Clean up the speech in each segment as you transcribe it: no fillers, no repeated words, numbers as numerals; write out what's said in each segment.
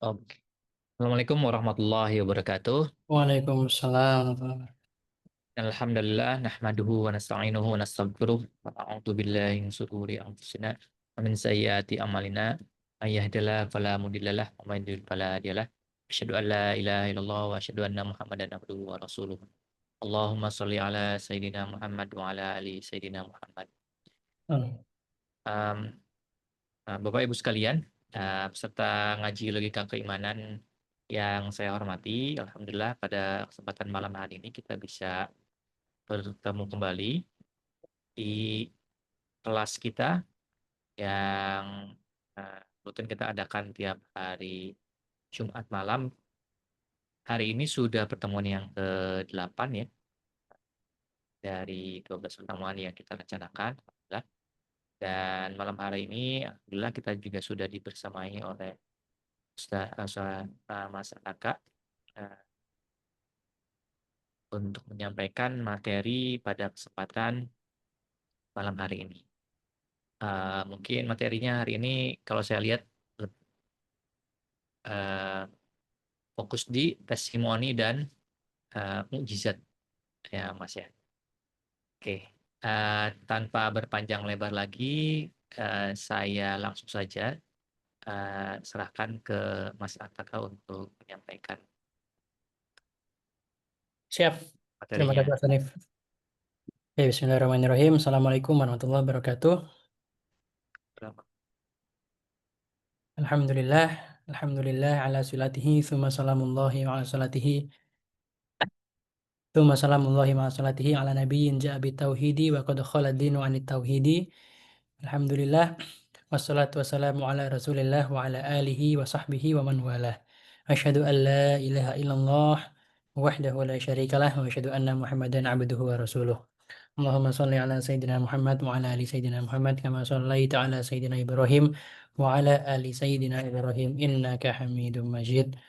Oke. Assalamualaikum warahmatullahi wabarakatuh. Waalaikumsalam warahmatullahi wabarakatuh. Alhamdulillah nahmaduhu wa nasta'inuhu wa nastaghfiruh wa na'udzu billahi min shururi anfusina wa min sayyiati a'malina. May yahdihillahu fala mudhillalah wa may yudhlil fala hadiyalah. Asyhadu an la ilaha illallah wa asyhadu anna Muhammadan abduhu wa rasuluh. Allahumma shalli ala sayidina Muhammad wa ala ali sayidina Muhammad. Hmm. Um, Bapak Ibu sekalian, peserta ngaji logika keimanan yang saya hormati, alhamdulillah pada kesempatan malam hari ini kita bisa bertemu kembali di kelas kita yang rutin kita adakan tiap hari Jumat malam. Hari ini sudah pertemuan yang ke-8 ya, dari 12 pertemuan yang kita rencanakan. Alhamdulillah. Dan malam hari ini, alhamdulillah kita juga sudah dibersamai oleh Mas Aka untuk menyampaikan materi pada kesempatan malam hari ini. Mungkin materinya hari ini kalau saya lihat uh, fokus di testimoni dan mukjizat ya Mas ya. Oke, tanpa berpanjang lebar lagi, saya langsung saja serahkan ke Mas Ataka untuk menyampaikan Siap. Terima kasih materinya. Mas Hanif. Ya, bismillahirrahmanirrahim. Assalamualaikum warahmatullahi wabarakatuh. Alhamdulillah. Alhamdulillah ala sulatihi. Thumma salamullahi wa ala salatihi. Thumma salamullahi wa ala salatihi ala nabiyyin ja'a bitauhidi wa qad khala dinu anit tauhidi. Alhamdulillah. Wassalatu wassalamu ala rasulillah wa ala alihi wa sahbihi wa man walah. Asyhadu an la ilaha illallah wahdahu la syarikalah wa asyhadu anna Muhammadan abduhu wa rasuluh. Allahumma shalli ala sayyidina Muhammad wa ala ali sayyidina Muhammad kama shallaita ala sayyidina Ibrahim wa ala ali sayyidina Ibrahim innaka Hamidum Majid.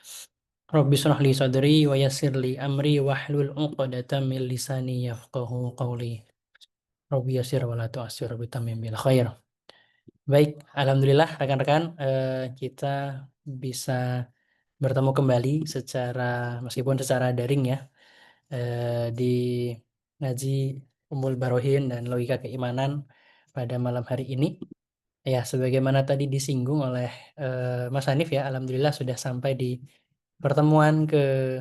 Rabbi shrah li sadri wa yassir li amri wahlul 'uqdatam min lisani yafqahu qawli. Rabbi yassir wa la tu'assir bi tamim bil khair. Baik, alhamdulillah rekan-rekan, kita bisa bertemu kembali meskipun secara daring ya, di ngaji Ummul Barohin dan Logika Keimanan pada malam hari ini. Ya, sebagaimana tadi disinggung oleh Mas Hanif ya, alhamdulillah sudah sampai di pertemuan ke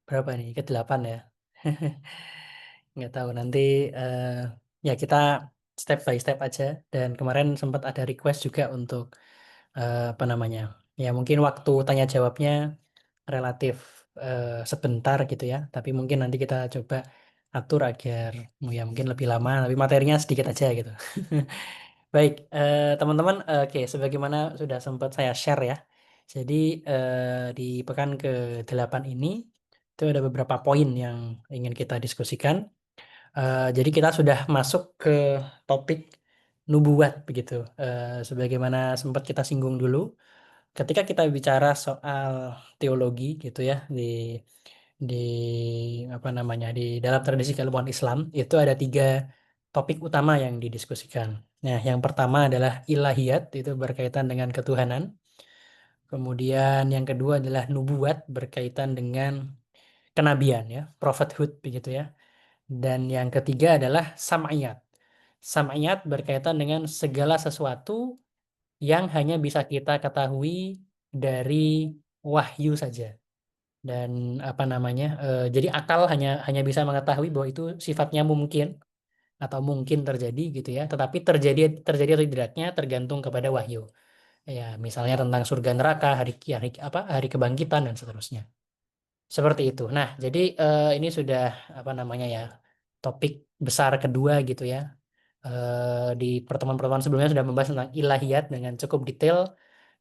berapa nih? Ke-8 ya. Nggak tahu nanti, ya kita step by step aja. Dan kemarin sempat ada request juga untuk apa namanya? Ya mungkin waktu tanya jawabnya relatif sebentar gitu ya. Tapi mungkin nanti kita coba atur agar ya mungkin lebih lama, tapi materinya sedikit aja gitu. Baik, teman-teman, oke, sebagaimana sudah sempat saya share ya. Jadi di pekan ke-8 ini itu ada beberapa poin yang ingin kita diskusikan. Jadi kita sudah masuk ke topik nubuat begitu. Sebagaimana sempat kita singgung dulu, ketika kita bicara soal teologi gitu ya di apa namanya di dalam tradisi keilmuan Islam itu ada 3 topik utama yang didiskusikan. Nah, yang pertama adalah ilahiyat, itu berkaitan dengan ketuhanan. Kemudian yang kedua adalah nubuat, berkaitan dengan kenabian ya, prophethood begitu ya. Dan yang ketiga adalah sam'iyat. Sam'iyat berkaitan dengan segala sesuatu yang hanya bisa kita ketahui dari wahyu saja. Dan apa namanya? Jadi akal hanya hanya bisa mengetahui bahwa itu sifatnya mungkin atau mungkin terjadi gitu ya. Tetapi terjadi terjadi atau tidaknya tergantung kepada wahyu. Ya, misalnya tentang surga neraka, hari kebangkitan dan seterusnya. Seperti itu. Nah, jadi ini sudah apa namanya ya? Topik besar kedua gitu ya. Di pertemuan-pertemuan sebelumnya sudah membahas tentang ilahiyat dengan cukup detail,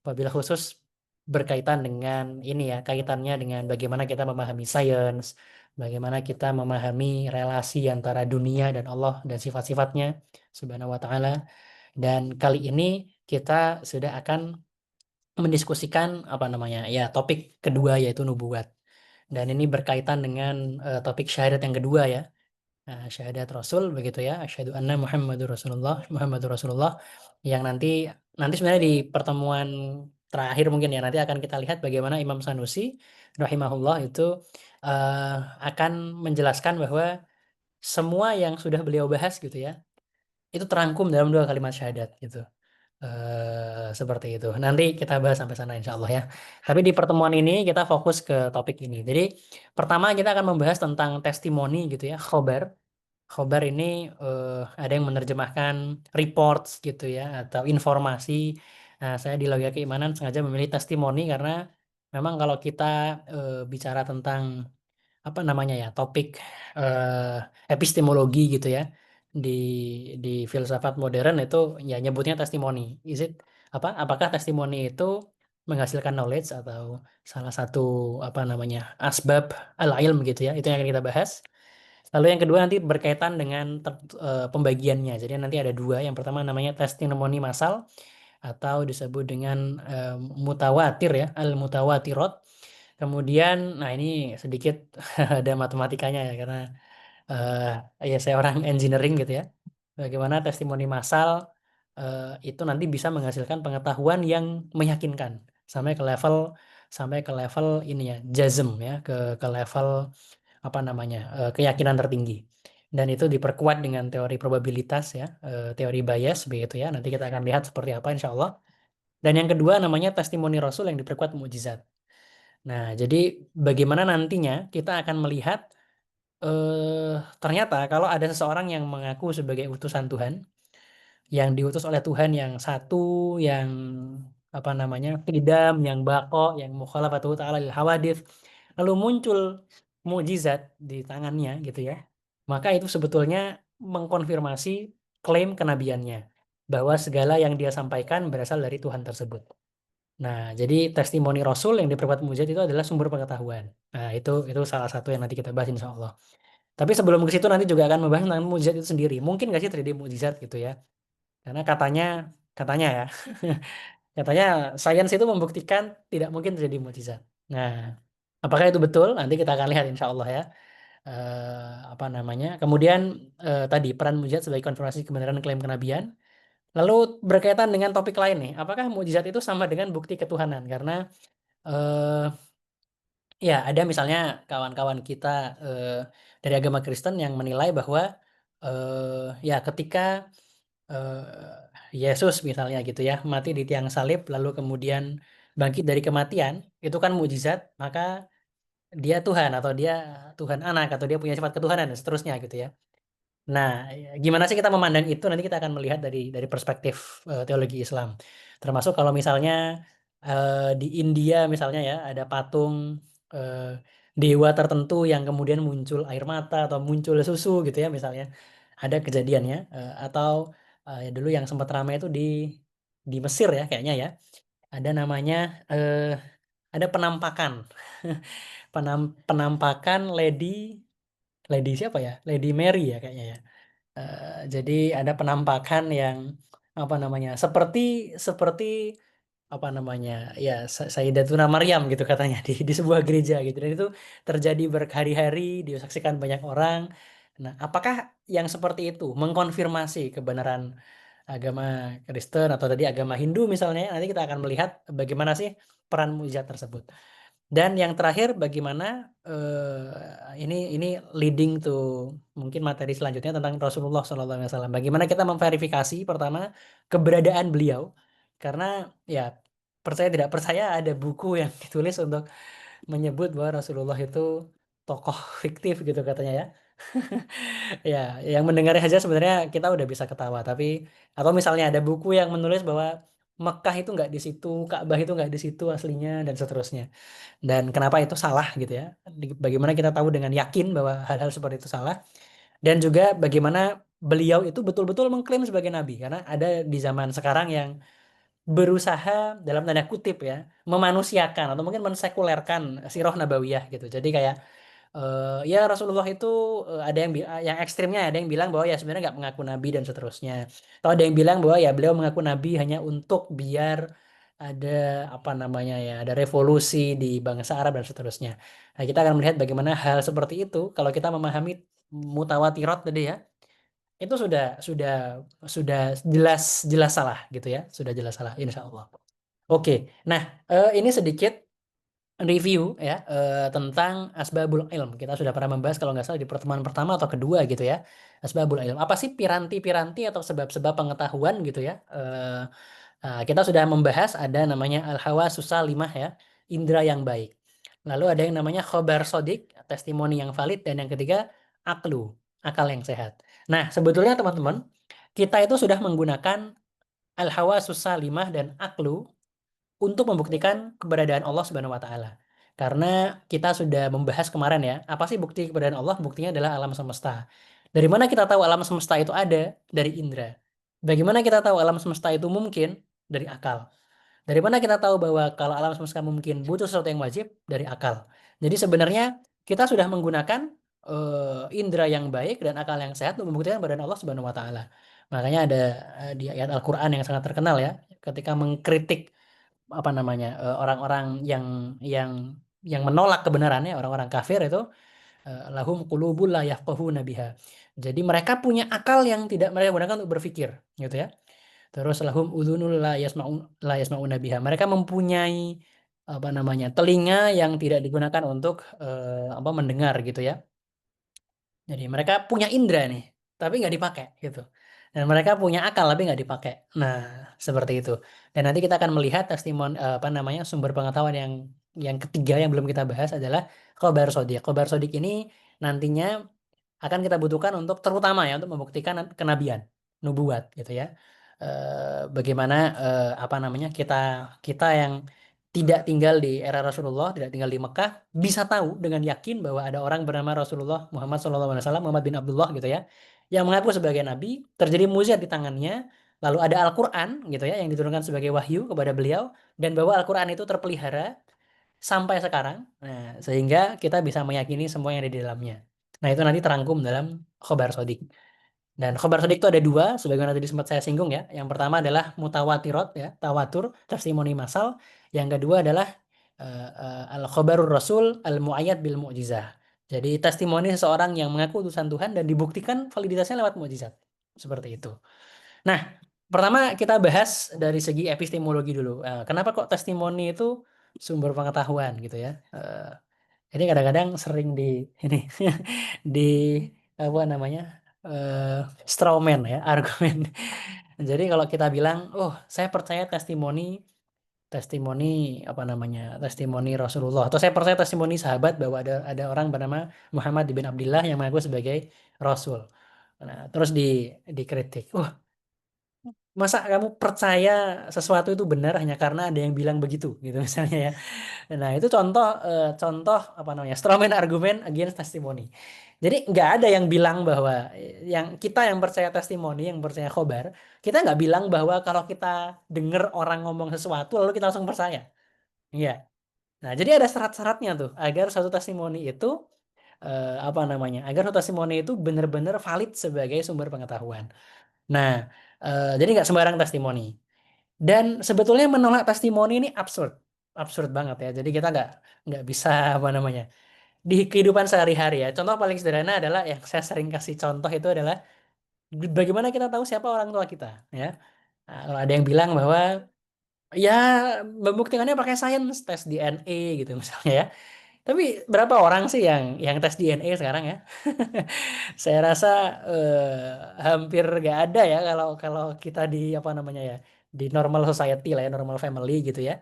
wabil khusus berkaitan dengan ini ya, kaitannya dengan bagaimana kita memahami sains, bagaimana kita memahami relasi antara dunia dan Allah dan sifat-sifatnya Subhanahu wa taala. Dan kali ini kita sudah akan mendiskusikan apa namanya? Ya, topik kedua yaitu nubuat. Dan ini berkaitan dengan topik syahadat yang kedua ya. Nah, syahadat Rasul begitu ya. Asyhadu anna Muhammadur Rasulullah, Muhammadur Rasulullah, yang nanti sebenarnya di pertemuan terakhir mungkin ya, nanti akan kita lihat bagaimana Imam Sanusi rahimahullah itu, akan menjelaskan bahwa semua yang sudah beliau bahas gitu ya, itu terangkum dalam 2 kalimat syahadat gitu. Seperti itu. Nanti kita bahas sampai sana insya Allah ya. Tapi di pertemuan ini kita fokus ke topik ini. Jadi pertama kita akan membahas tentang testimoni gitu ya, khobar. Khobar ini ada yang menerjemahkan reports gitu ya atau informasi. Nah, saya di Logika Keimanan sengaja memilih testimoni karena memang kalau kita bicara tentang apa namanya ya, topik eh, epistemologi gitu ya, di filsafat modern itu ya nyebutnya testimoni. Apakah testimoni itu menghasilkan knowledge atau salah satu apa namanya asbab al-ilm gitu ya, itu yang akan kita bahas. Lalu yang kedua nanti berkaitan dengan pembagiannya. Jadi nanti ada dua. Yang pertama namanya testimoni massal atau disebut dengan mutawatir ya, al-mutawatirot. Kemudian, nah ini sedikit ada matematikanya ya karena ya saya orang engineering gitu ya. Bagaimana testimoni massal itu nanti bisa menghasilkan pengetahuan yang meyakinkan sampai ke level ini ya, jazm ya, ke level apa namanya, keyakinan tertinggi. Dan itu diperkuat dengan teori probabilitas ya, teori bias begitu ya. Nanti kita akan lihat seperti apa insya Allah. Dan yang kedua namanya testimoni Rasul yang diperkuat mukjizat. Nah, jadi bagaimana nantinya kita akan melihat ternyata kalau ada seseorang yang mengaku sebagai utusan Tuhan, yang diutus oleh Tuhan yang satu, yang apa namanya, qidam, yang baqo, yang mukhalafatu ta'ala lil hawadits, lalu muncul mukjizat di tangannya gitu ya. Maka itu sebetulnya mengkonfirmasi klaim kenabiannya bahwa segala yang dia sampaikan berasal dari Tuhan tersebut. Nah, jadi testimoni Rasul yang diperbuat mukjizat itu adalah sumber pengetahuan. Nah, itu salah satu yang nanti kita bahas insya Allah. Tapi sebelum ke situ nanti juga akan membahas tentang mukjizat itu sendiri. Mungkin nggak sih 3D mukjizat gitu ya? Karena katanya ya, katanya sains itu membuktikan tidak mungkin 3D mukjizat. Nah, apakah itu betul? Nanti kita akan lihat insya Allah ya. Apa namanya? Kemudian tadi peran mukjizat sebagai konfirmasi kebenaran klaim kenabian. Lalu berkaitan dengan topik lain nih, apakah mukjizat itu sama dengan bukti ketuhanan? Karena eh, ya ada misalnya kawan-kawan kita eh, dari agama Kristen yang menilai bahwa ya ketika Yesus misalnya gitu ya mati di tiang salib lalu kemudian bangkit dari kematian itu kan mukjizat, maka dia Tuhan atau dia Tuhan anak atau dia punya sifat ketuhanan dan seterusnya gitu ya. Nah, gimana sih kita memandang itu? Nanti kita akan melihat dari perspektif teologi Islam. Termasuk kalau misalnya di India misalnya ya ada patung eh, dewa tertentu yang kemudian muncul air mata atau muncul susu gitu ya misalnya. Ada kejadiannya atau dulu yang sempat ramai itu di Mesir ya kayaknya ya. Ada namanya eh, ada penampakan penampakan Lady Lady siapa ya? Lady Mary ya kayaknya ya. Jadi ada penampakan yang apa namanya seperti seperti apa namanya ya Sayyidatuna Maryam gitu katanya di sebuah gereja gitu dan itu terjadi berhari-hari disaksikan banyak orang. Nah, apakah yang seperti itu mengkonfirmasi kebenaran agama Kristen atau tadi agama Hindu misalnya? Nanti kita akan melihat bagaimana sih peran mujizat tersebut. Dan yang terakhir bagaimana ini leading to mungkin materi selanjutnya tentang Rasulullah SAW. Bagaimana kita memverifikasi pertama keberadaan beliau karena ya percaya tidak percaya ada buku yang ditulis untuk menyebut bahwa Rasulullah itu tokoh fiktif gitu katanya ya. Ya, yang mendengarnya saja sebenarnya kita udah bisa ketawa tapi atau misalnya ada buku yang menulis bahwa Mekah itu nggak di situ, Ka'bah itu nggak di situ aslinya dan seterusnya. Dan kenapa itu salah gitu ya. Bagaimana kita tahu dengan yakin bahwa hal-hal seperti itu salah. Dan juga bagaimana beliau itu betul-betul mengklaim sebagai nabi. Karena ada di zaman sekarang yang berusaha dalam tanda kutip ya memanusiakan atau mungkin mensekulerkan sirah nabawiyah gitu. Jadi kayak ya Rasulullah itu ada yang ekstrimnya ada yang bilang bahwa ya sebenarnya nggak mengaku nabi dan seterusnya. Atau ada yang bilang bahwa ya beliau mengaku nabi hanya untuk biar ada apa namanya ya ada revolusi di bangsa Arab dan seterusnya. Nah, kita akan melihat bagaimana hal seperti itu kalau kita memahami mutawatirat tadi ya itu sudah jelas jelas salah gitu ya sudah jelas salah insya Allah. Oke. Nah, ini sedikit review ya tentang asbabul ilm. Kita sudah pernah membahas kalau nggak salah di pertemuan pertama atau kedua gitu ya. Asbabul ilm. Apa sih piranti-piranti atau sebab-sebab pengetahuan gitu ya? Kita sudah membahas ada namanya al-hawasus salimah ya, indera yang baik. Lalu ada yang namanya khobar sodik, testimoni yang valid, dan yang ketiga aklu, akal yang sehat. Nah, sebetulnya teman-teman, kita itu sudah menggunakan al-hawasus salimah dan aklu untuk membuktikan keberadaan Allah Subhanahu wa taala. Karena kita sudah membahas kemarin ya, apa sih bukti keberadaan Allah? Buktinya adalah alam semesta. Dari mana kita tahu alam semesta itu ada? Dari indera. Bagaimana kita tahu alam semesta itu mungkin? Dari akal. Dari mana kita tahu bahwa kalau alam semesta mungkin butuh sesuatu yang wajib? Dari akal. Jadi sebenarnya kita sudah menggunakan indera yang baik dan akal yang sehat untuk membuktikan keberadaan Allah Subhanahu wa taala. Makanya ada di ayat Al-Qur'an yang sangat terkenal ya, ketika mengkritik apa namanya orang-orang yang yang menolak kebenarannya, orang-orang kafir itu lahum qulubul la yafqahuna biha. Jadi mereka punya akal yang tidak mereka gunakan untuk berpikir gitu ya. Terus lahum udzunul la yasmauna biha. Mereka mempunyai apa namanya telinga yang tidak digunakan untuk apa mendengar gitu ya. Jadi mereka punya indera nih, tapi nggak dipakai gitu. Dan mereka punya akal tapi nggak dipakai. Nah, seperti itu. Dan nanti kita akan melihat apa namanya sumber pengetahuan yang ketiga yang belum kita bahas adalah khobar sodik. Khobar sodik ini nantinya akan kita butuhkan untuk terutama ya untuk membuktikan kenabian, nubuat gitu ya. Bagaimana apa namanya kita kita yang tidak tinggal di era Rasulullah, tidak tinggal di Mekah, bisa tahu dengan yakin bahwa ada orang bernama Rasulullah Muhammad SAW, Muhammad bin Abdullah gitu ya, yang mengaku sebagai nabi, terjadi mukjizat di tangannya, lalu ada Al-Quran gitu ya, yang diturunkan sebagai wahyu kepada beliau, dan bahwa Al-Quran itu terpelihara sampai sekarang, nah, sehingga kita bisa meyakini semua yang ada di dalamnya. Nah, itu nanti terangkum dalam khobar sodik. Dan khobar sodik itu ada dua, sebagaimana tadi sempat saya singgung ya. Yang pertama adalah mutawatirot ya, tawatur, testimoni massal. Yang kedua adalah al-khobarur rasul al-mu'ayyad bil mu'jizah. Jadi testimoni seseorang yang mengaku utusan Tuhan dan dibuktikan validitasnya lewat mukjizat. Seperti itu. Nah, pertama kita bahas dari segi epistemologi dulu. Kenapa kok testimoni itu sumber pengetahuan gitu ya? Ini kadang-kadang sering di ini di apa namanya strawman ya argumen. Jadi kalau kita bilang, oh saya percaya testimoni testimoni apa namanya testimoni Rasulullah atau saya percaya testimoni sahabat bahwa ada orang bernama Muhammad bin Abdullah yang mengaku sebagai Rasul. Nah, terus dikritik. Masa kamu percaya sesuatu itu benar hanya karena ada yang bilang begitu gitu misalnya ya. Nah, itu contoh apa namanya? Strawman argumen against testimoni. Jadi nggak ada yang bilang bahwa yang kita yang percaya testimoni, yang percaya khobar, kita nggak bilang bahwa kalau kita dengar orang ngomong sesuatu lalu kita langsung percaya. Iya. Nah, jadi ada syarat-syaratnya tuh agar satu testimoni itu apa namanya? Agar satu testimoni itu benar-benar valid sebagai sumber pengetahuan. Nah, jadi nggak sembarang testimoni. Dan sebetulnya menolak testimoni ini absurd, absurd banget ya. Jadi kita nggak bisa apa namanya di kehidupan sehari-hari ya. Contoh paling sederhana adalah yang saya sering kasih contoh itu adalah bagaimana kita tahu siapa orang tua kita ya. Nah, kalau ada yang bilang bahwa ya membuktikannya pakai sains, tes DNA gitu misalnya ya. Tapi berapa orang sih yang tes DNA sekarang ya? Saya rasa hampir nggak ada ya kalau kalau kita di apa namanya ya di normal society lah ya normal family gitu ya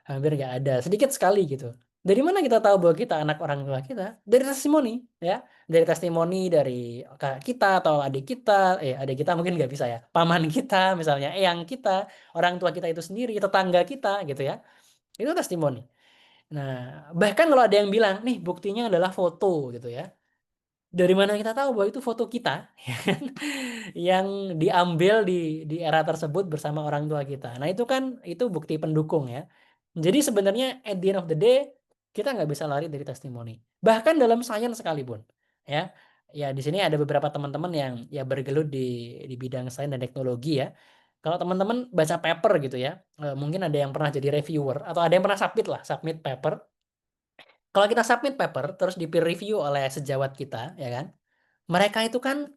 hampir nggak ada sedikit sekali gitu. Dari mana kita tahu bahwa kita anak orang tua kita? Dari testimoni ya, dari testimoni dari kakak kita atau adik kita, adik kita mungkin nggak bisa ya, paman kita misalnya, eyang kita, orang tua kita itu sendiri, tetangga kita gitu ya, itu testimoni. Nah, bahkan kalau ada yang bilang nih buktinya adalah foto gitu ya, dari mana kita tahu bahwa itu foto kita ya kan? Yang diambil di era tersebut bersama orang tua kita. Nah, itu kan itu bukti pendukung ya. Jadi sebenarnya at the end of the day kita nggak bisa lari dari testimoni. Bahkan dalam sains sekalipun ya. Ya di sini ada beberapa teman-teman yang ya bergelut di bidang sains dan teknologi ya. Kalau teman-teman baca paper gitu ya, mungkin ada yang pernah jadi reviewer atau ada yang pernah submit lah, submit paper. Kalau kita submit paper terus di peer review oleh sejawat kita, ya kan? Mereka itu kan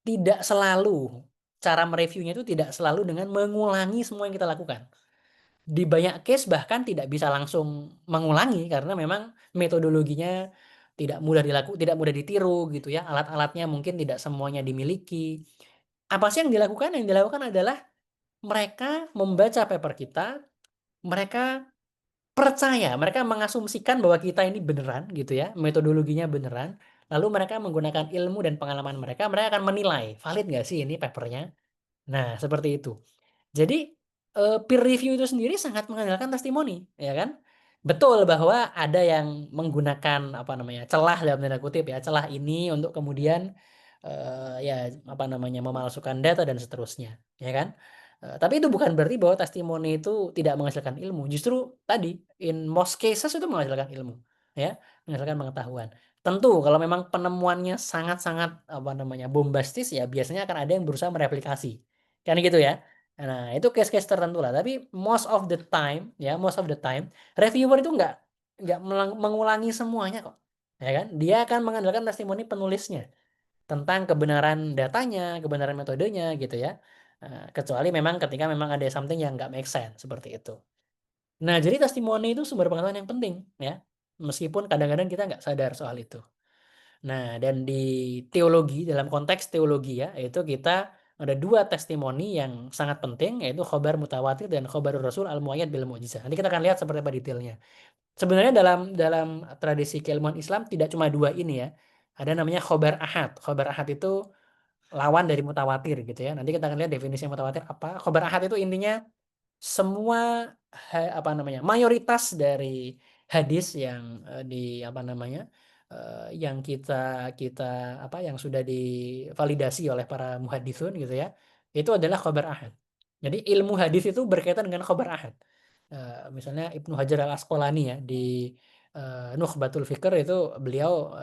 tidak selalu cara mereviewnya itu tidak selalu dengan mengulangi semua yang kita lakukan. di banyak case bahkan tidak bisa langsung mengulangi karena memang metodologinya tidak mudah ditiru gitu ya. Alat-alatnya mungkin tidak semuanya dimiliki. Apa sih yang dilakukan? Yang dilakukan adalah mereka membaca paper kita, mereka percaya, mereka mengasumsikan bahwa kita ini beneran gitu ya, metodologinya beneran. Lalu mereka menggunakan ilmu dan pengalaman mereka, mereka akan menilai valid nggak sih ini papernya. Nah, seperti itu. Jadi, peer review itu sendiri sangat mengandalkan testimoni, ya kan. Betul bahwa ada yang menggunakan, apa namanya, celah dalam tanda kutip ya, celah ini untuk kemudian, ya, apa namanya, memalsukan data dan seterusnya, ya kan. Tapi itu bukan berarti bahwa testimoni itu tidak menghasilkan ilmu, justru tadi, in most cases itu menghasilkan ilmu, ya, menghasilkan pengetahuan. Tentu kalau memang penemuannya sangat-sangat, apa namanya, bombastis ya biasanya akan ada yang berusaha mereplikasi, kan gitu ya. Nah, itu case-case tertentu lah. Tapi most of the time, ya, most of the time, reviewer itu nggak mengulangi semuanya kok, ya kan? Dia akan mengandalkan testimoni penulisnya tentang kebenaran datanya, kebenaran metodenya, gitu ya. Kecuali memang ketika memang ada something yang nggak make sense seperti itu. Nah, jadi testimoni itu sumber pengetahuan yang penting, ya. Meskipun kadang-kadang kita nggak sadar soal itu. Nah, dan di teologi, dalam konteks teologi ya, itu kita ada dua testimoni yang sangat penting, yaitu khobar mutawatir dan khobarur rasul al-muayyad bil mu'jizah. Nanti kita akan lihat seperti apa detailnya. Sebenarnya dalam dalam tradisi keilmuan Islam tidak cuma dua ini ya. Ada namanya khobar ahad. Khobar ahad itu lawan dari mutawatir gitu ya. Nanti kita akan lihat definisi mutawatir apa. Khobar ahad itu intinya semua apa namanya, mayoritas dari hadis yang, di apa namanya, yang kita kita apa, yang sudah divalidasi oleh para muhaddisun gitu ya, itu adalah khabar ahad. Jadi ilmu hadis itu berkaitan dengan khabar ahad. Misalnya Ibnu Hajar Al-Asqalani ya di, Nukhbatul Fikr itu beliau,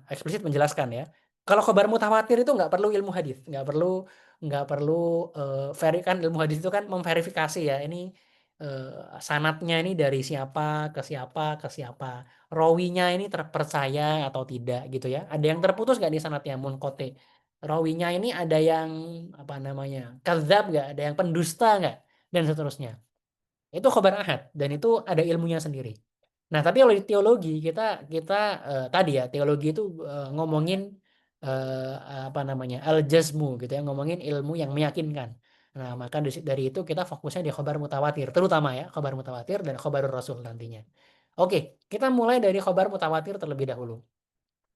eksplisit menjelaskan ya, kalau khabar mutawatir itu nggak perlu ilmu hadis, nggak perlu, kan ilmu hadis itu kan memverifikasi ya, ini, sanadnya ini dari siapa ke siapa ke siapa, rawinya ini terpercaya atau tidak gitu ya, ada yang terputus nggak di sanadnya, munqati, rawinya ini ada yang, apa namanya, kadzdzab nggak, ada yang pendusta nggak, dan seterusnya. Itu khobar ahad dan itu ada ilmunya sendiri. Nah, tapi kalau di teologi kita kita, tadi ya, teologi itu, ngomongin, eee, apa namanya, al-jazmu gitu ya, ngomongin ilmu yang meyakinkan. Nah, maka dari itu kita fokusnya di khobar mutawatir, terutama ya, khobar mutawatir dan khobarur rasul nantinya. Oke, kita mulai dari khobar mutawatir terlebih dahulu.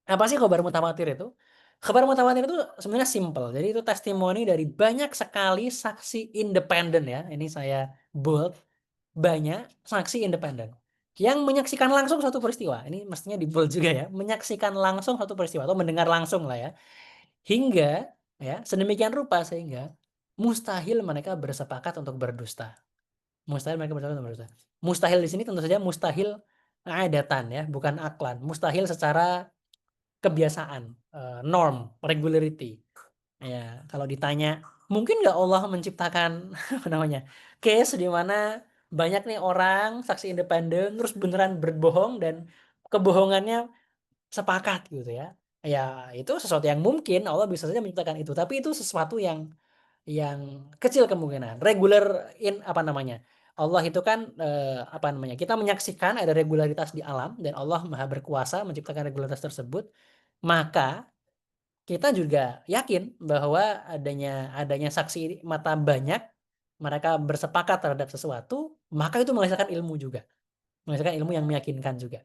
Apa sih khobar mutawatir itu? Khobar mutawatir itu sebenarnya simpel. Jadi itu testimoni dari banyak sekali saksi independen ya, ini saya bold, banyak saksi independen yang menyaksikan langsung suatu peristiwa. Ini mestinya di-bold juga ya, menyaksikan langsung suatu peristiwa atau mendengar langsung lah ya. Hingga ya, sedemikian rupa sehingga mustahil mereka bersepakat untuk berdusta. Mustahil mereka bersepakat untuk berdusta. Mustahil di sini tentu saja mustahil adatan ya, bukan aklan. Mustahil secara kebiasaan, norm, regularity. Ya, kalau ditanya, mungkin nggak Allah menciptakan apa namanya, case di mana banyak nih orang saksi independen terus beneran berbohong dan kebohongannya sepakat gitu ya. Ya itu sesuatu yang mungkin Allah bisa saja menciptakan itu, tapi itu sesuatu yang kecil kemungkinan. Regular apa namanya, Allah itu kan, apa namanya, kita menyaksikan ada regularitas di alam dan Allah Maha Berkuasa menciptakan regularitas tersebut, maka kita juga yakin bahwa adanya adanya saksi mata banyak, mereka bersepakat terhadap sesuatu, maka itu menghasilkan ilmu juga, menghasilkan ilmu yang meyakinkan juga,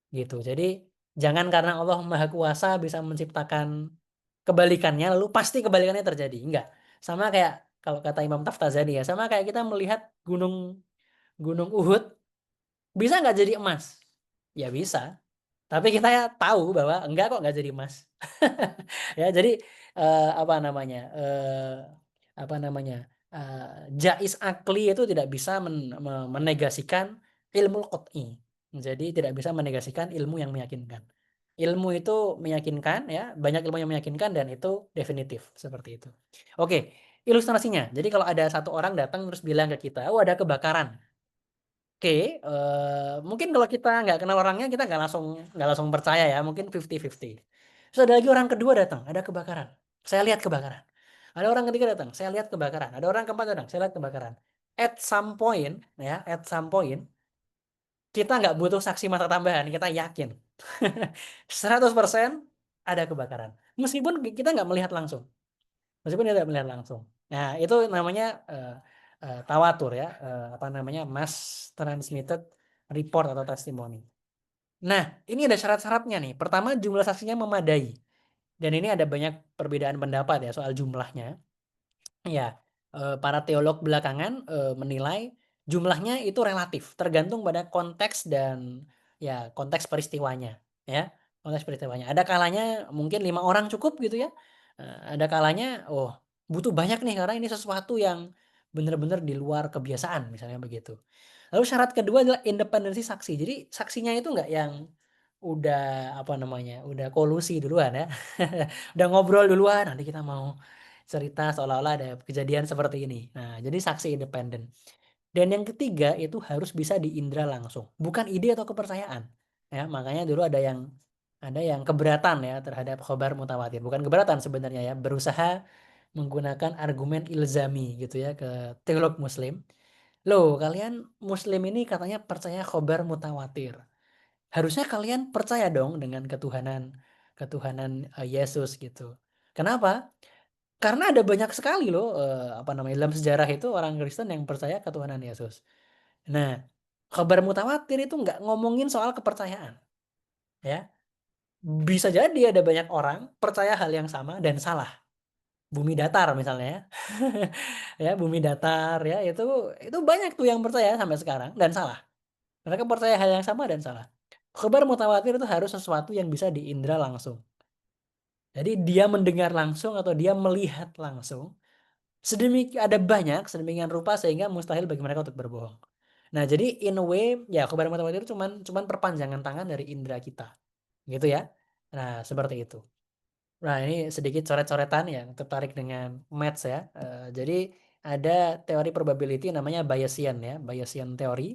gitu. Jadi, jangan karena Allah Maha Kuasa bisa menciptakan kebalikannya, lalu pasti kebalikannya terjadi, enggak. Sama kayak kalau kata Imam Taftazani ya, sama kayak kita melihat gunung gunung Uhud, bisa nggak jadi emas? Ya bisa, tapi kita ya tahu bahwa enggak kok nggak jadi emas. Ya jadi, apa namanya, jaiz akli itu tidak bisa menegasikan ilmu qat'i. Jadi tidak bisa menegasikan ilmu yang meyakinkan. Ilmu itu meyakinkan ya, banyak ilmu yang meyakinkan dan itu definitif, seperti itu. Oke, ilustrasinya. Jadi kalau ada satu orang datang terus bilang ke kita, "Oh, ada kebakaran." Oke, mungkin kalau kita nggak kenal orangnya, kita nggak langsung percaya ya, mungkin 50-50. Terus ada lagi orang kedua datang, ada kebakaran, saya lihat kebakaran. Ada orang ketiga datang, saya lihat kebakaran. Ada orang keempat datang, saya lihat kebakaran. at some point ya, at some point kita nggak butuh saksi mata tambahan, kita yakin 100% ada kebakaran. Meskipun kita nggak melihat langsung, meskipun kita nggak melihat langsung. Nah, itu namanya tawatur ya, apa namanya, mass transmitted report atau testimoni. Nah, ini ada syarat-syaratnya nih. Pertama, jumlah saksinya memadai. Dan ini ada banyak perbedaan pendapat ya soal jumlahnya. Ya, para teolog belakangan, menilai jumlahnya itu relatif, tergantung pada konteks dan ya konteks peristiwanya, ya, konteks peristiwanya. Ada kalanya mungkin 5 orang cukup gitu ya, ada kalanya, oh butuh banyak nih karena ini sesuatu yang benar-benar di luar kebiasaan, misalnya begitu. Lalu syarat kedua adalah independensi saksi. Jadi saksinya itu nggak yang udah, apa namanya, udah kolusi duluan ya, udah ngobrol duluan, nanti kita mau cerita seolah-olah ada kejadian seperti ini. Nah, jadi saksi independen. Dan yang ketiga itu harus bisa diindra langsung, bukan ide atau kepercayaan. Ya, makanya dulu ada yang keberatan ya terhadap khobar mutawatir. Bukan keberatan sebenarnya ya, berusaha menggunakan argumen ilzami gitu ya ke teolog muslim. Loh, kalian muslim ini katanya percaya khobar mutawatir. Harusnya kalian percaya dong dengan ketuhanan ketuhanan Yesus gitu. Kenapa? Karena ada banyak sekali loh, apa namanya, dalam sejarah itu orang Kristen yang percaya ketuhanan Yesus. Nah, khabar mutawatir itu nggak ngomongin soal kepercayaan, ya. Bisa jadi ada banyak orang percaya hal yang sama dan salah. Bumi datar misalnya ya. Ya, bumi datar ya, itu banyak tuh yang percaya sampai sekarang dan salah. Mereka percaya hal yang sama dan salah. Khabar mutawatir itu harus sesuatu yang bisa diindra langsung. Jadi dia mendengar langsung atau dia melihat langsung ada banyak, sedemikian rupa sehingga mustahil bagi mereka untuk berbohong. Nah, jadi in a way, ya khabar mutawatir itu cuman perpanjangan tangan dari indera kita, gitu ya. Nah, seperti itu. Nah, ini sedikit coret-coretan yang tertarik dengan maths ya. Jadi ada teori probability namanya Bayesian ya, Bayesian teori,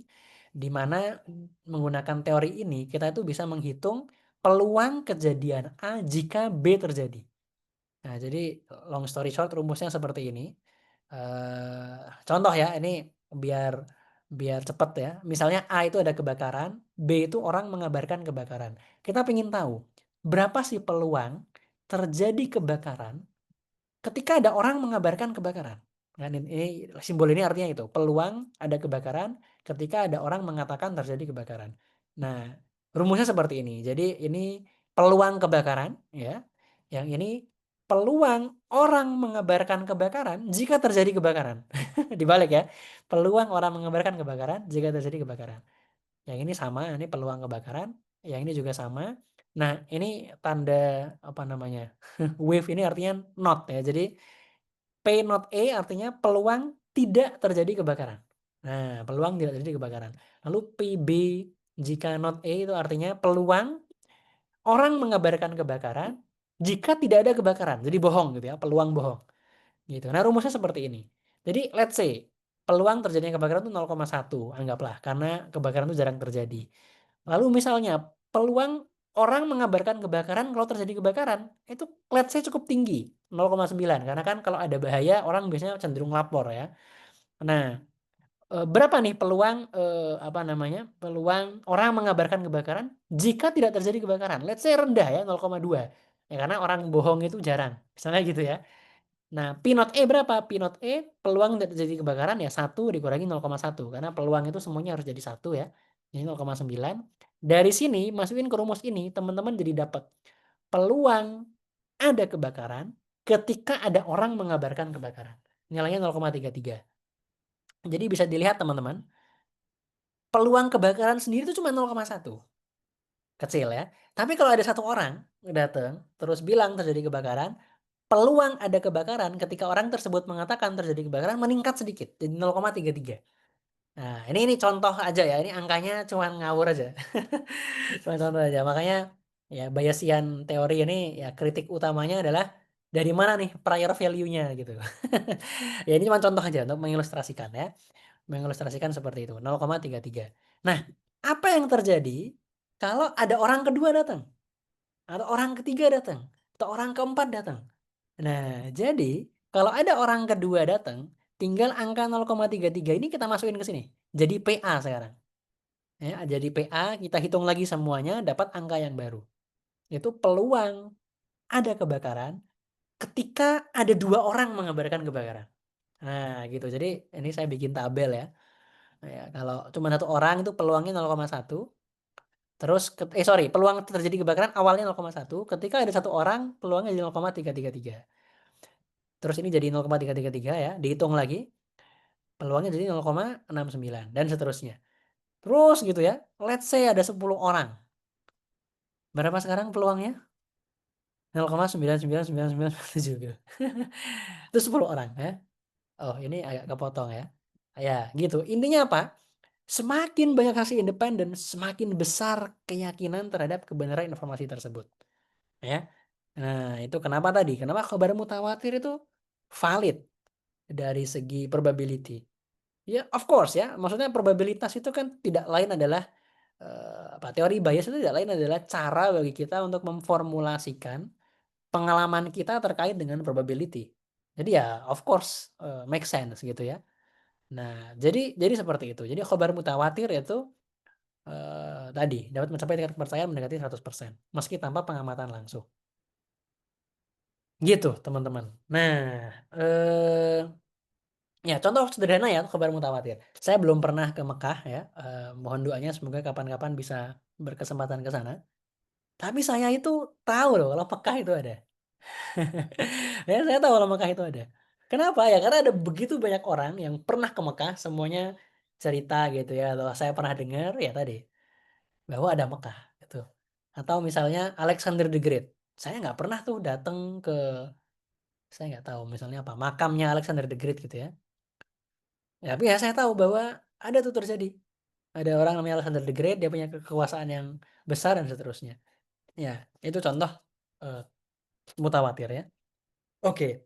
di mana menggunakan teori ini kita itu bisa menghitung peluang kejadian A jika B terjadi. Nah, jadi long story short rumusnya seperti ini. Contoh ya, ini biar biar cepet ya. Misalnya A itu ada kebakaran, B itu orang mengabarkan kebakaran. Kita ingin tahu berapa sih peluang terjadi kebakaran ketika ada orang mengabarkan kebakaran. Kan ini simbol ini artinya itu, peluang ada kebakaran ketika ada orang mengatakan terjadi kebakaran. Nah, rumusnya seperti ini. Jadi ini peluang kebakaran ya. Yang ini peluang orang mengabarkan kebakaran jika terjadi kebakaran. Dibalik ya. Peluang orang mengabarkan kebakaran jika terjadi kebakaran. Yang ini sama, ini peluang kebakaran, yang ini juga sama. Nah, ini tanda apa namanya? Wave ini artinya not ya. Jadi P not E artinya peluang tidak terjadi kebakaran. Nah, peluang tidak terjadi kebakaran. Lalu PB jika not E itu artinya peluang orang mengabarkan kebakaran jika tidak ada kebakaran. Jadi bohong gitu ya, peluang bohong. Gitu. Nah, rumusnya seperti ini. Jadi let's say peluang terjadinya kebakaran itu 0,1 anggaplah karena kebakaran itu jarang terjadi. Lalu misalnya peluang orang mengabarkan kebakaran kalau terjadi kebakaran itu let's say cukup tinggi 0,9 karena kan kalau ada bahaya orang biasanya cenderung lapor ya. Nah, berapa nih peluang apa namanya? Peluang orang mengabarkan kebakaran jika tidak terjadi kebakaran? Let's say rendah ya 0,2. Ya karena orang bohong itu jarang. Misalnya gitu ya. Nah, P not E berapa? P not E peluang tidak terjadi kebakaran ya 1 dikurangi 0,1 karena peluang itu semuanya harus jadi 1 ya. Jadi 0,9. Dari sini masukin ke rumus ini teman-teman jadi dapat peluang ada kebakaran ketika ada orang mengabarkan kebakaran. Nilainya 0,33. Jadi bisa dilihat teman-teman, peluang kebakaran sendiri itu cuma 0,1. Kecil ya. Tapi kalau ada satu orang datang terus bilang terjadi kebakaran, peluang ada kebakaran ketika orang tersebut mengatakan terjadi kebakaran meningkat sedikit jadi 0,33. Nah, ini contoh aja ya, ini angkanya cuman ngawur aja. Cuma contoh aja. Makanya ya Bayesian teori ini ya kritik utamanya adalah dari mana nih prior value-nya gitu. Ya ini cuma contoh aja untuk mengilustrasikan ya. Mengilustrasikan seperti itu, 0,33. Nah, apa yang terjadi kalau ada orang kedua datang? Atau orang ketiga datang? Atau orang keempat datang? Nah, jadi kalau ada orang kedua datang, tinggal angka 0,33 ini kita masukin ke sini. Jadi PA sekarang. Ya, jadi PA kita hitung lagi semuanya dapat angka yang baru. Itu peluang ada kebakaran ketika ada 2 orang mengabarkan kebakaran. Nah, gitu. Jadi ini saya bikin tabel ya. Ya, kalau cuma 1 orang itu peluangnya 0,1. Terus sorry, peluang terjadi kebakaran awalnya 0,1, ketika ada 1 orang peluangnya jadi 0,333. Terus ini jadi 0,333 ya, dihitung lagi, peluangnya jadi 0,69 dan seterusnya. Terus gitu ya, let's say ada 10 orang. Berapa sekarang peluangnya? 0,99997 gitu. Itu 10 orang ya. Oh, ini agak kepotong ya. Ya, gitu. Intinya apa? Semakin banyak saksi independen, semakin besar keyakinan terhadap kebenaran informasi tersebut. Ya. Nah, itu kenapa tadi? Kenapa kabar mutawatir itu valid dari segi probability? Ya, of course ya. Maksudnya probabilitas itu kan tidak lain adalah teori bias itu tidak lain adalah cara bagi kita untuk memformulasikan pengalaman kita terkait dengan probability. Jadi ya of course make sense gitu ya. Nah, jadi seperti itu. Jadi khabar mutawatir itu tadi dapat mencapai tingkat kepercayaan mendekati 100% meski tanpa pengamatan langsung. Gitu, teman-teman. Nah, ya contoh sederhana ya khabar mutawatir. Saya belum pernah ke Mekah ya. Mohon doanya semoga kapan-kapan bisa berkesempatan ke sana. Tapi saya itu tahu loh kalau Mekah itu ada. Ya, saya tahu kalau Mekah itu ada. Kenapa ya? Karena ada begitu banyak orang yang pernah ke Mekah, semuanya cerita gitu ya. Atau saya pernah dengar ya tadi bahwa ada Mekah gitu. Atau misalnya Alexander the Great. Saya nggak pernah tuh datang ke, saya nggak tahu misalnya apa makamnya Alexander the Great gitu ya. Ya, tapi ya saya tahu bahwa ada tuh terjadi. Ada orang namanya Alexander the Great, dia punya kekuasaan yang besar dan seterusnya. Ya, itu contoh eh, mutawatir ya. Oke.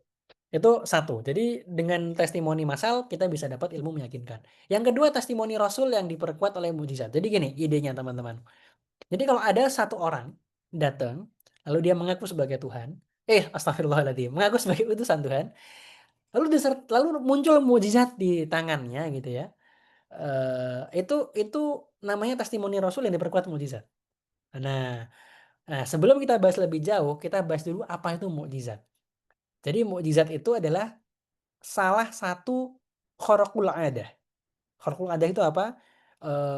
Itu satu. Jadi dengan testimoni massal kita bisa dapat ilmu meyakinkan. Yang kedua testimoni Rasul yang diperkuat oleh mujizat. Jadi gini idenya teman-teman. Jadi kalau ada 1 orang datang lalu dia mengaku sebagai Tuhan, astagfirullahaladzim, mengaku sebagai utusan Tuhan, lalu muncul mujizat di tangannya gitu ya. Itu namanya testimoni Rasul yang diperkuat mujizat. Nah, sebelum kita bahas lebih jauh, kita bahas dulu apa itu mukjizat. Jadi mukjizat itu adalah salah satu kharqul adah. Kharqul adah itu apa?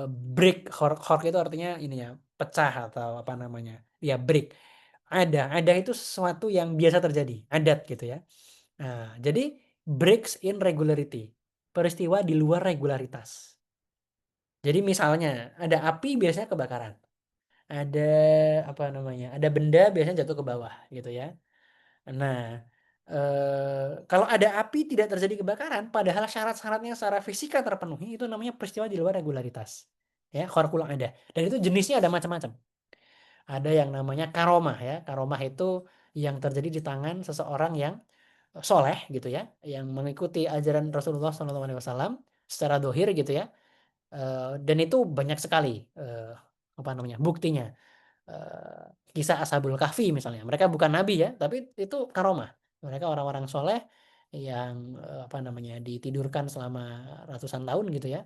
Break, kharq itu artinya ini ya, pecah atau apa namanya? Ya break. Ada itu sesuatu yang biasa terjadi, adat gitu ya. Nah, jadi breaks in regularity. Peristiwa di luar regularitas. Jadi misalnya ada api biasanya kebakaran. Ada apa namanya? Ada benda biasanya jatuh ke bawah gitu ya. Nah, kalau ada api tidak terjadi kebakaran, padahal syarat-syaratnya secara fisika terpenuhi, itu namanya peristiwa di luar regularitas. Ya, kharqul ada. Dan itu jenisnya ada macam-macam. Ada yang namanya karomah ya. Karomah itu yang terjadi di tangan seseorang yang soleh gitu ya, yang mengikuti ajaran Rasulullah SAW secara dohir gitu ya. Dan itu banyak sekali apa namanya buktinya. eh, Kisah Ashabul Kahfi misalnya. Mereka bukan nabi ya, tapi itu karomah. Mereka orang-orang soleh yang apa namanya ditidurkan selama ratusan tahun gitu ya,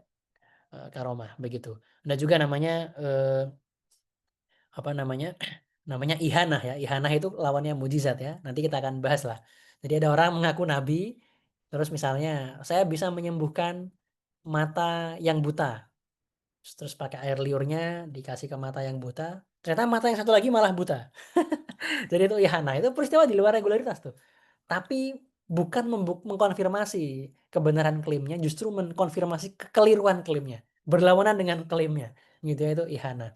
karomah begitu. Ada juga namanya apa namanya namanya ihanah ya. Ihanah itu lawannya mujizat ya. Nanti kita akan bahas lah. Jadi ada orang mengaku nabi, terus misalnya saya bisa menyembuhkan mata yang buta. Terus pakai air liurnya dikasih ke mata yang buta. Ternyata mata yang satu lagi malah buta. Jadi itu ihana, itu peristiwa di luar regularitas tuh. Tapi bukan mengkonfirmasi kebenaran klaimnya, justru mengkonfirmasi kekeliruan klaimnya. Berlawanan dengan klaimnya. Gitu ya, itu ihana.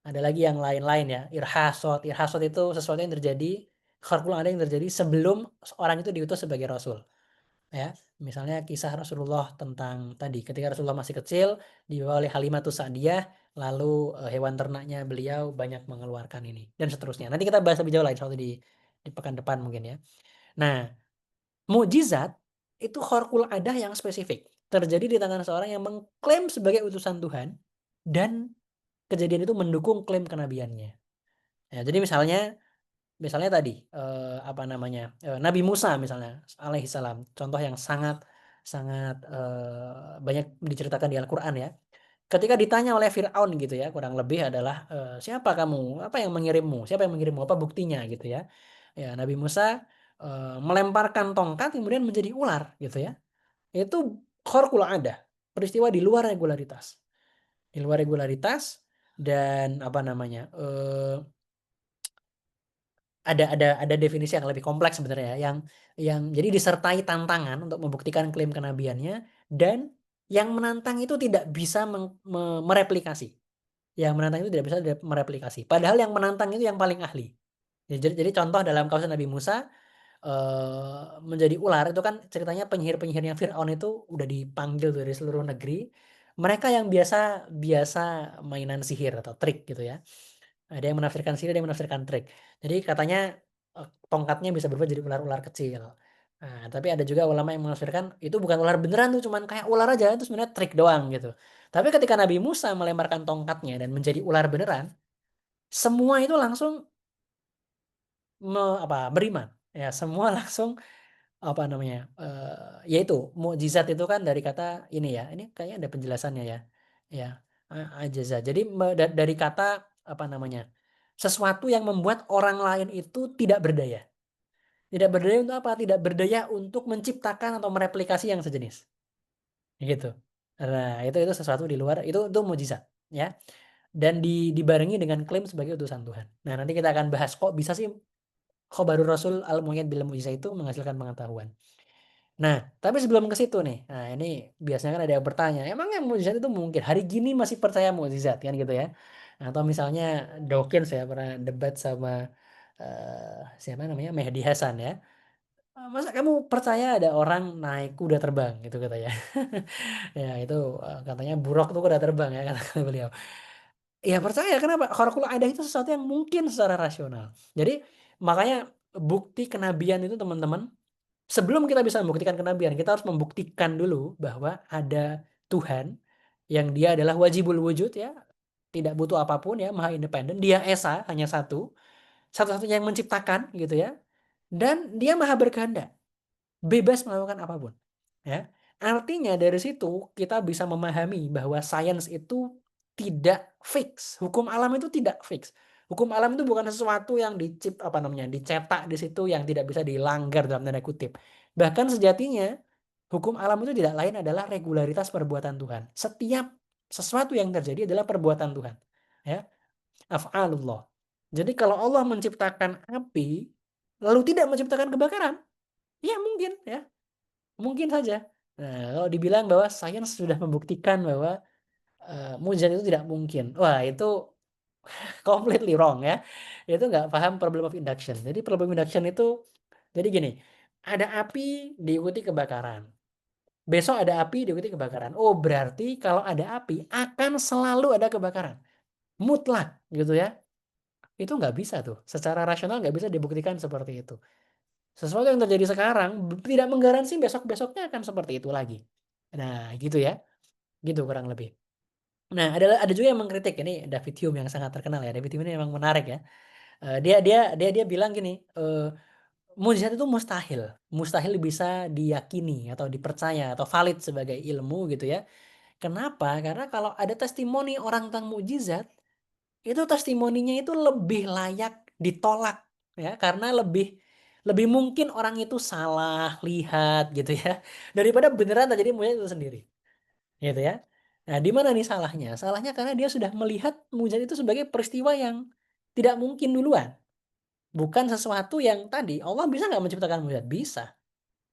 Ada lagi yang lain-lain ya, irhasot. Irhasot itu sesuatu yang terjadi, kharqul ada yang terjadi sebelum orang itu diutus sebagai rasul. Ya, misalnya kisah Rasulullah tentang tadi ketika Rasulullah masih kecil dibawa oleh Halimatus Sa'diyah lalu hewan ternaknya beliau banyak mengeluarkan ini dan seterusnya. Nanti kita bahas lebih jauh lagi soal di pekan depan mungkin ya. Nah, mukjizat itu kharqul adah yang spesifik. Terjadi di tangan seorang yang mengklaim sebagai utusan Tuhan dan kejadian itu mendukung klaim kenabiannya. Ya, jadi misalnya tadi apa namanya Nabi Musa misalnya alaihissalam contoh yang sangat sangat, banyak diceritakan di Al-Qur'an ya. Ketika ditanya oleh Firaun gitu ya, kurang lebih adalah, "Siapa kamu? Apa yang mengirimmu? Siapa yang mengirimmu? Apa buktinya?" Gitu ya. Ya, Nabi Musa, melemparkan tongkat kemudian menjadi ular gitu ya. Itu kharqul aadah, peristiwa di luar regularitas. Di luar regularitas dan apa namanya, ada definisi yang lebih kompleks sebenarnya ya, yang jadi disertai tantangan untuk membuktikan klaim kenabiannya dan yang menantang itu tidak bisa mereplikasi. Yang menantang itu tidak bisa mereplikasi. Padahal yang menantang itu yang paling ahli. Ya, jadi contoh dalam kasus Nabi Musa, menjadi ular itu kan ceritanya penyihir-penyihirnya Firaun itu udah dipanggil dari seluruh negeri. Mereka yang biasa biasa mainan sihir atau trik gitu ya. Ada yang menafsirkan sihir, ada yang menafsirkan trik. Jadi katanya, tongkatnya bisa berubah jadi ular-ular kecil. Nah, tapi ada juga ulama yang menafsirkan itu bukan ular beneran tuh, cuman kayak ular aja, itu sebenarnya trik doang gitu. Tapi ketika Nabi Musa melemparkan tongkatnya dan menjadi ular beneran, semua itu langsung beriman. Ya, semua langsung apa namanya, ya itu, mukjizat itu kan dari kata ini ya, ini kayaknya ada penjelasannya ya. Ya, ajaza. Jadi dari kata apa namanya, sesuatu yang membuat orang lain itu tidak berdaya. Tidak berdaya untuk apa? Tidak berdaya untuk menciptakan atau mereplikasi yang sejenis, gitu. Nah, itu sesuatu di luar itu mukjizat, ya. Dan dibarengi dengan klaim sebagai utusan Tuhan. Nah, nanti kita akan bahas kok bisa sih khobarur rasul al-mu'ayyad bil mukjizah itu menghasilkan pengetahuan. Nah, tapi sebelum ke situ nih, nah ini biasanya kan ada yang bertanya, emangnya mukjizat itu mungkin? Hari gini masih percaya mukjizat kan gitu ya? Atau misalnya Dawkins ya pernah debat sama siapa namanya Mehdi Hasan ya. Masa kamu percaya ada orang naik kuda terbang gitu katanya. Ya itu katanya buruk tuh kuda terbang ya kata beliau. Ya percaya kenapa? Kharqul Adah itu sesuatu yang mungkin secara rasional. Jadi makanya bukti kenabian itu teman-teman sebelum kita bisa membuktikan kenabian, kita harus membuktikan dulu bahwa ada Tuhan yang dia adalah wajibul wujud ya, tidak butuh apapun ya, maha independen, dia esa, hanya satu, satu-satunya yang menciptakan gitu ya, dan dia maha berkehendak, bebas melakukan apapun. Ya. Artinya dari situ kita bisa memahami bahwa sains itu tidak fix. Hukum alam itu tidak fix. Hukum alam itu bukan sesuatu yang apa namanya, dicetak di situ yang tidak bisa dilanggar dalam tanda kutip. Bahkan sejatinya hukum alam itu tidak lain adalah regularitas perbuatan Tuhan. Setiap sesuatu yang terjadi adalah perbuatan Tuhan. Ya, af'alullah. Jadi kalau Allah menciptakan api lalu tidak menciptakan kebakaran, ya mungkin ya. Mungkin saja. Nah, kalau dibilang bahwa sains sudah membuktikan bahwa, mukjizat itu tidak mungkin. Wah, itu completely wrong ya. Itu nggak paham problem of induction. Jadi problem induction itu jadi gini, ada api diikuti kebakaran. Besok ada api diikuti kebakaran. Oh, berarti kalau ada api akan selalu ada kebakaran. Mutlak gitu ya. Itu nggak bisa tuh. Secara rasional nggak bisa dibuktikan seperti itu. Sesuatu yang terjadi sekarang tidak menggaransi besok-besoknya akan seperti itu lagi. Nah, gitu ya. Gitu kurang lebih. Nah, ada juga yang mengkritik, ini David Hume yang sangat terkenal ya. David Hume ini memang menarik ya. Dia bilang gini, mukjizat itu mustahil. Mustahil bisa diyakini atau dipercaya atau valid sebagai ilmu gitu ya. Kenapa? Karena kalau ada testimoni orang tentang mukjizat, itu testimoninya itu lebih layak ditolak ya, karena lebih lebih mungkin orang itu salah lihat gitu ya, daripada beneran terjadi mukjizat itu sendiri. Gitu ya. Nah, di mana nih salahnya? Salahnya karena dia sudah melihat mukjizat itu sebagai peristiwa yang tidak mungkin duluan. Bukan sesuatu yang tadi, Allah bisa nggak menciptakan mukjizat? Bisa,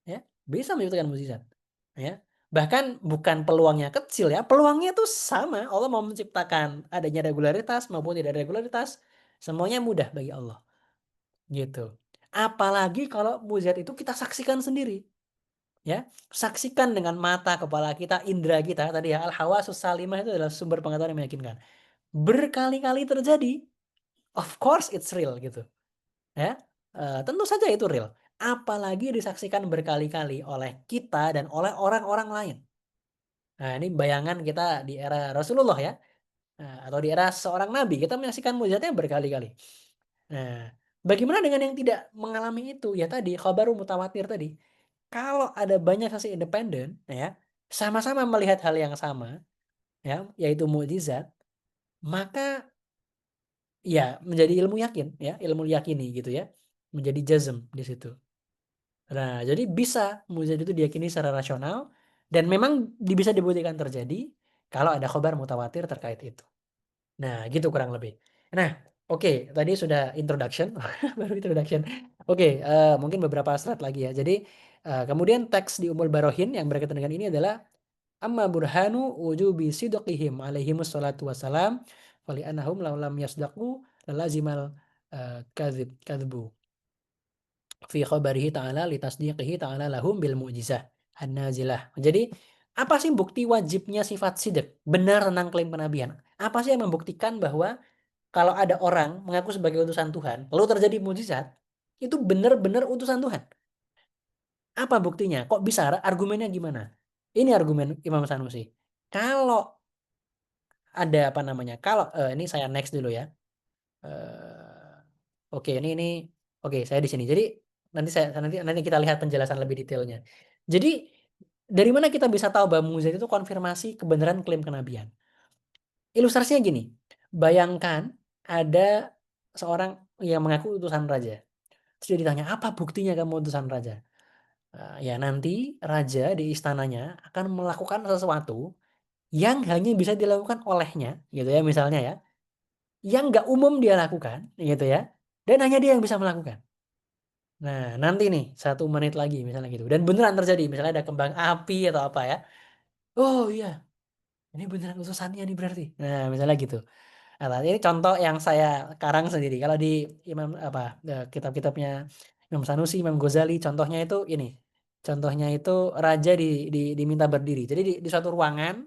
ya. Bisa menciptakan mukjizat, ya. Bahkan bukan peluangnya kecil ya, peluangnya tuh sama. Allah mau menciptakan adanya regularitas maupun tidak ada regularitas, semuanya mudah bagi Allah, gitu. Apalagi kalau mukjizat itu kita saksikan sendiri. Ya, saksikan dengan mata kepala kita, indera kita tadi ya, al-hawasus salimah itu adalah sumber pengetahuan yang meyakinkan. Berkali-kali terjadi, of course it's real gitu, ya. Tentu saja itu real. Apalagi disaksikan berkali-kali oleh kita dan oleh orang-orang lain. Nah, ini bayangan kita di era Rasulullah ya, atau di era seorang nabi, kita menyaksikan mukjizatnya berkali-kali. Nah, bagaimana dengan yang tidak mengalami itu? Ya tadi, khabaru mutawatir tadi. Kalau ada banyak saksi independen, ya, sama-sama melihat hal yang sama, ya, yaitu mukjizat, maka ya menjadi ilmu yakin, ya, ilmu yakini gitu ya, menjadi jazm di situ. Nah, jadi bisa mukjizat itu diyakini secara rasional dan memang bisa dibuktikan terjadi kalau ada khobar mutawatir terkait itu. Nah, gitu kurang lebih. Nah, oke, tadi sudah introduction, baru introduction. Oke, mungkin beberapa slide lagi ya. Jadi, kemudian teks di Ummul Barohin yang berkaitan dengan ini adalah amma burhanu wujubi sidqihim alaihimus salatu wassalam fali annahum law lam yasdaqu lalazimal kadzbu fi khabarihi ta'ala litasdiqihi ta'ala lahum bil mu'jizah an-nazilah. Jadi, apa sih bukti wajibnya sifat sidq, benar tentang klaim kenabian? Apa sih yang membuktikan bahwa kalau ada orang mengaku sebagai utusan Tuhan, lalu terjadi mujizat, itu benar-benar utusan Tuhan? Apa buktinya? Kok bisa? Argumennya gimana? Ini argumen Imam Sanusi. Kalau ada apa namanya? Kalau ini saya next dulu ya. Eh, oke, ini oke, saya di sini. Jadi nanti kita lihat penjelasan lebih detailnya. Jadi dari mana kita bisa tahu bahwa mujizat itu konfirmasi kebenaran klaim kenabian? Ilustrasinya gini. Bayangkan ada seorang yang mengaku utusan raja. Terus dia ditanya, "Apa buktinya kamu utusan raja?" Ya nanti raja di istananya akan melakukan sesuatu yang hanya bisa dilakukan olehnya, gitu ya misalnya ya, yang nggak umum dia lakukan, gitu ya, dan hanya dia yang bisa melakukan. Nah nanti nih 1 menit lagi misalnya gitu, dan beneran terjadi, misalnya ada kembang api atau apa ya, oh iya ini beneran utusannya nih berarti. Nah misalnya gitu. Nah, ini contoh yang saya karang sendiri. Kalau di Imam apa kitab-kitabnya Imam Sanusi, Imam Ghazali, contohnya itu ini. Contohnya itu raja diminta berdiri. Jadi di suatu ruangan,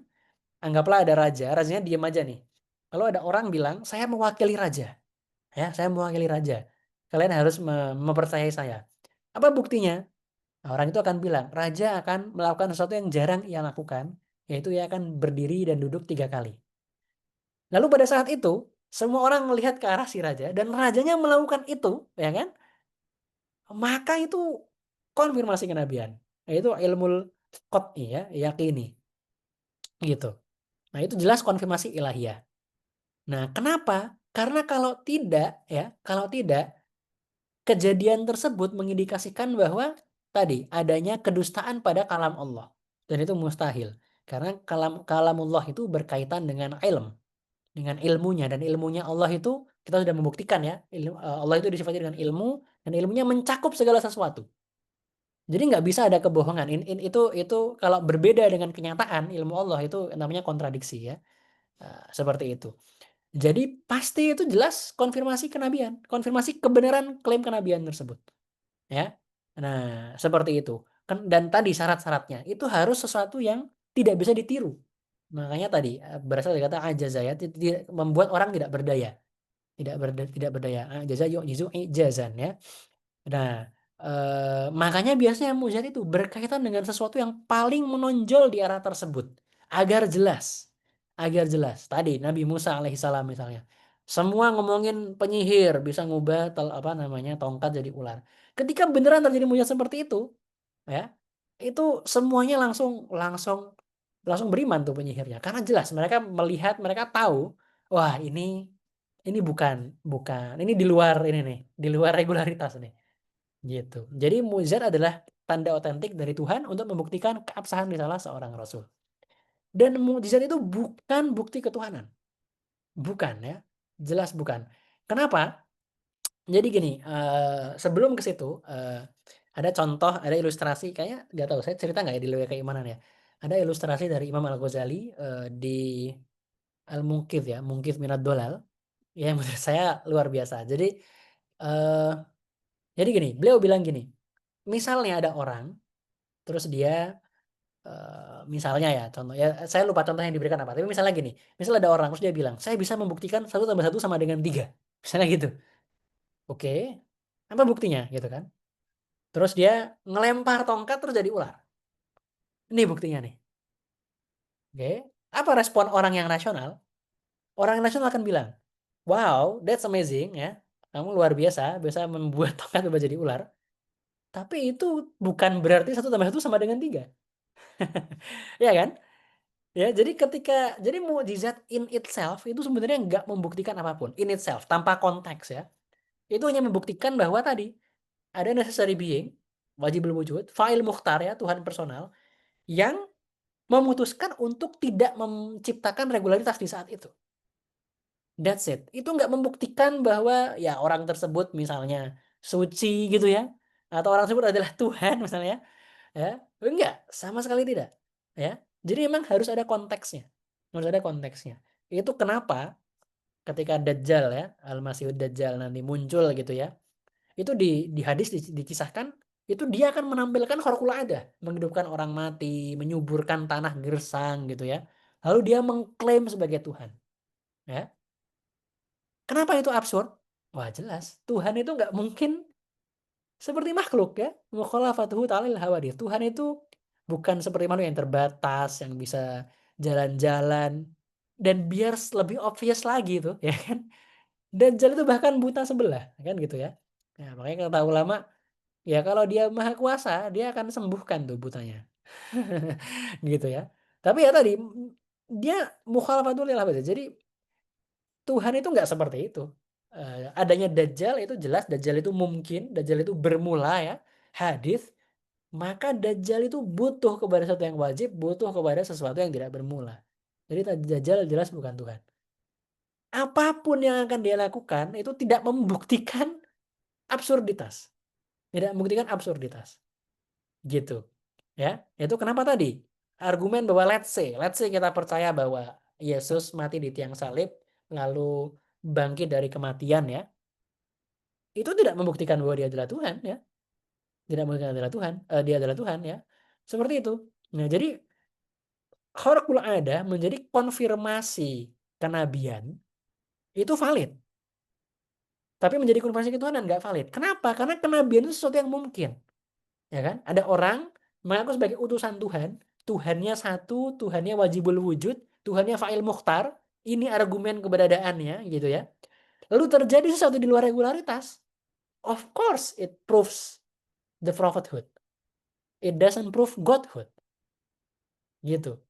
anggaplah ada raja, rajanya diam aja nih. Lalu ada orang bilang, "Saya mewakili raja." Ya, saya mewakili raja. Kalian harus mempercayai saya. Apa buktinya? Nah, orang itu akan bilang, raja akan melakukan sesuatu yang jarang ia lakukan, yaitu ia akan berdiri dan duduk 3 kali. Lalu pada saat itu, semua orang melihat ke arah si raja dan rajanya melakukan itu, ya kan? Maka itu konfirmasi kenabian. Yaitu ilmul qat'i ya, yakini gitu. Nah, itu jelas konfirmasi ilahiyah. Nah, kenapa? Karena kalau tidak kejadian tersebut mengindikasikan bahwa tadi adanya kedustaan pada kalam Allah. Dan itu mustahil. Karena kalamullah itu berkaitan dengan ilm, dengan ilmunya, dan ilmunya Allah itu kita sudah membuktikan ya, Allah itu disifati dengan ilmu dan ilmunya mencakup segala sesuatu. Jadi nggak bisa ada kebohongan. Itu kalau berbeda dengan kenyataan ilmu Allah itu namanya kontradiksi ya. Seperti itu. Jadi pasti itu jelas konfirmasi kenabian, konfirmasi kebenaran klaim kenabian tersebut ya. Nah, seperti itu. Dan tadi syarat-syaratnya itu harus sesuatu yang tidak bisa ditiru. Makanya tadi berasal dari kata ajazaya, membuat orang tidak berdaya, tidak berdaya. Ajaza yu'jizu ijazan ya. Nah, makanya biasanya mujizat itu berkaitan dengan sesuatu yang paling menonjol di arah tersebut agar jelas. Agar jelas. Tadi Nabi Musa alaihissalam misalnya. Semua ngomongin penyihir bisa ngubah apa namanya tongkat jadi ular. Ketika beneran terjadi mujizat seperti itu, ya, itu semuanya langsung langsung langsung beriman tuh penyihirnya. Karena jelas mereka melihat, mereka tahu, wah ini bukan bukan ini di luar ini nih, di luar regularitas nih. Gitu. Jadi mukjizat adalah tanda otentik dari Tuhan untuk membuktikan keabsahan di salah seorang rasul. Dan mukjizat itu bukan bukti ketuhanan. Bukan ya. Jelas bukan. Kenapa? Jadi gini, sebelum ke situ, ada contoh, ada ilustrasi kayaknya nggak tahu saya cerita nggak ya di Loya Keimanan ya. Ada ilustrasi dari Imam Al-Ghazali di Al-Munqidh ya, Munqidh Minad Dolal yang menurut saya luar biasa. Eh, jadi gini, beliau bilang gini, misalnya ada orang terus dia misalnya ya contoh ya saya lupa contoh yang diberikan apa tapi misalnya gini misal ada orang terus dia bilang saya bisa membuktikan 1 tambah 1 sama dengan 3 misalnya gitu oke apa buktinya gitu kan terus dia ngelempar tongkat terus jadi ular ini buktinya nih oke apa respon orang yang rasional akan bilang wow that's amazing ya kamu luar biasa bisa membuat tongkat berubah jadi ular Tapi itu bukan berarti 1 tambah 1 sama dengan 3. Ya kan? Ya, jadi mukjizat in itself itu sebenarnya nggak membuktikan apapun, in itself, tanpa konteks ya. Itu hanya membuktikan bahwa tadi, ada necessary being, wajibul wujud, fa'il mukhtar ya, Tuhan personal, yang memutuskan untuk tidak menciptakan regularitas di saat itu. That's it. Itu nggak membuktikan bahwa ya orang tersebut misalnya suci gitu ya, atau orang tersebut adalah Tuhan misalnya ya. Enggak, sama sekali tidak. Ya. Jadi memang harus ada konteksnya. Harus ada konteksnya. Itu kenapa ketika Dajjal ya, Al-Masihud Dajjal nanti muncul gitu ya. Itu di hadis dikisahkan itu dia akan menampilkan kharqul adah, menghidupkan orang mati, menyuburkan tanah gersang gitu ya. Lalu dia mengklaim sebagai Tuhan, ya. Kenapa itu absurd? Wah jelas, Tuhan itu nggak mungkin seperti makhluk ya. Mukhalafatuhu ta'alil hawadith. Tuhan itu bukan seperti makhluk yang terbatas, yang bisa jalan-jalan. Dan biar lebih obvious lagi tuh, ya kan. Dajjal itu bahkan buta sebelah, kan gitu ya. Nah, makanya kata ulama, ya kalau dia maha kuasa, dia akan sembuhkan tuh butanya. Gitu ya. Tapi ya tadi, dia mukhalafatul lil hawadits. Jadi Tuhan itu nggak seperti itu. Adanya Dajjal itu jelas, Dajjal itu mungkin, Dajjal itu bermula ya, hadis, maka Dajjal itu butuh kepada sesuatu yang wajib, butuh kepada sesuatu yang tidak bermula. Jadi Dajjal jelas bukan Tuhan. Apapun yang akan dia lakukan itu tidak membuktikan absurditas. Tidak membuktikan absurditas. Gitu. Ya, itu kenapa tadi? Argumen bahwa let's say kita percaya bahwa Yesus mati di tiang salib lalu bangkit dari kematian ya. Itu tidak membuktikan bahwa dia adalah Tuhan ya. Tidak membuktikan adalah Tuhan, dia adalah Tuhan ya. Seperti itu. Nah, jadi kharqul ada menjadi konfirmasi kenabian itu valid. Tapi menjadi konfirmasi ketuhanan nggak valid. Kenapa? Karena kenabian itu sesuatu yang mungkin. Ya kan? Ada orang mengaku sebagai utusan Tuhan, Tuhannya satu, Tuhannya wajibul wujud, Tuhannya fa'il mukhtar, ini argumen keberadaannya gitu ya. Lalu terjadi sesuatu di luar regularitas. Of course it proves the prophethood. It doesn't prove godhood. Gitu.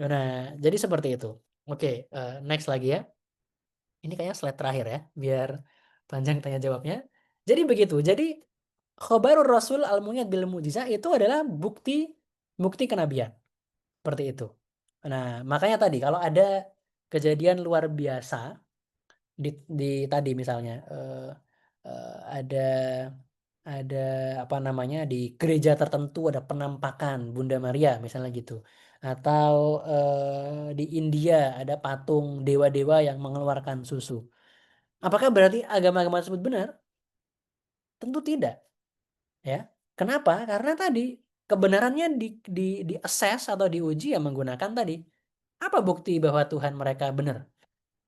Nah, jadi seperti itu. Oke, next lagi ya. Ini kayaknya slide terakhir ya, biar panjang tanya jawabnya. Jadi begitu. Jadi khobarur rasul al-munyad bil mujizah itu adalah bukti kenabian. Seperti itu. Nah, makanya tadi kalau ada kejadian luar biasa di tadi misalnya ada apa namanya di gereja tertentu ada penampakan Bunda Maria misalnya gitu. Atau di India ada patung dewa-dewa yang mengeluarkan susu. Apakah berarti agama-agama tersebut benar? Tentu tidak, ya. Kenapa? Karena tadi kebenarannya di assess atau diuji ya menggunakan tadi. Apa bukti bahwa Tuhan mereka benar?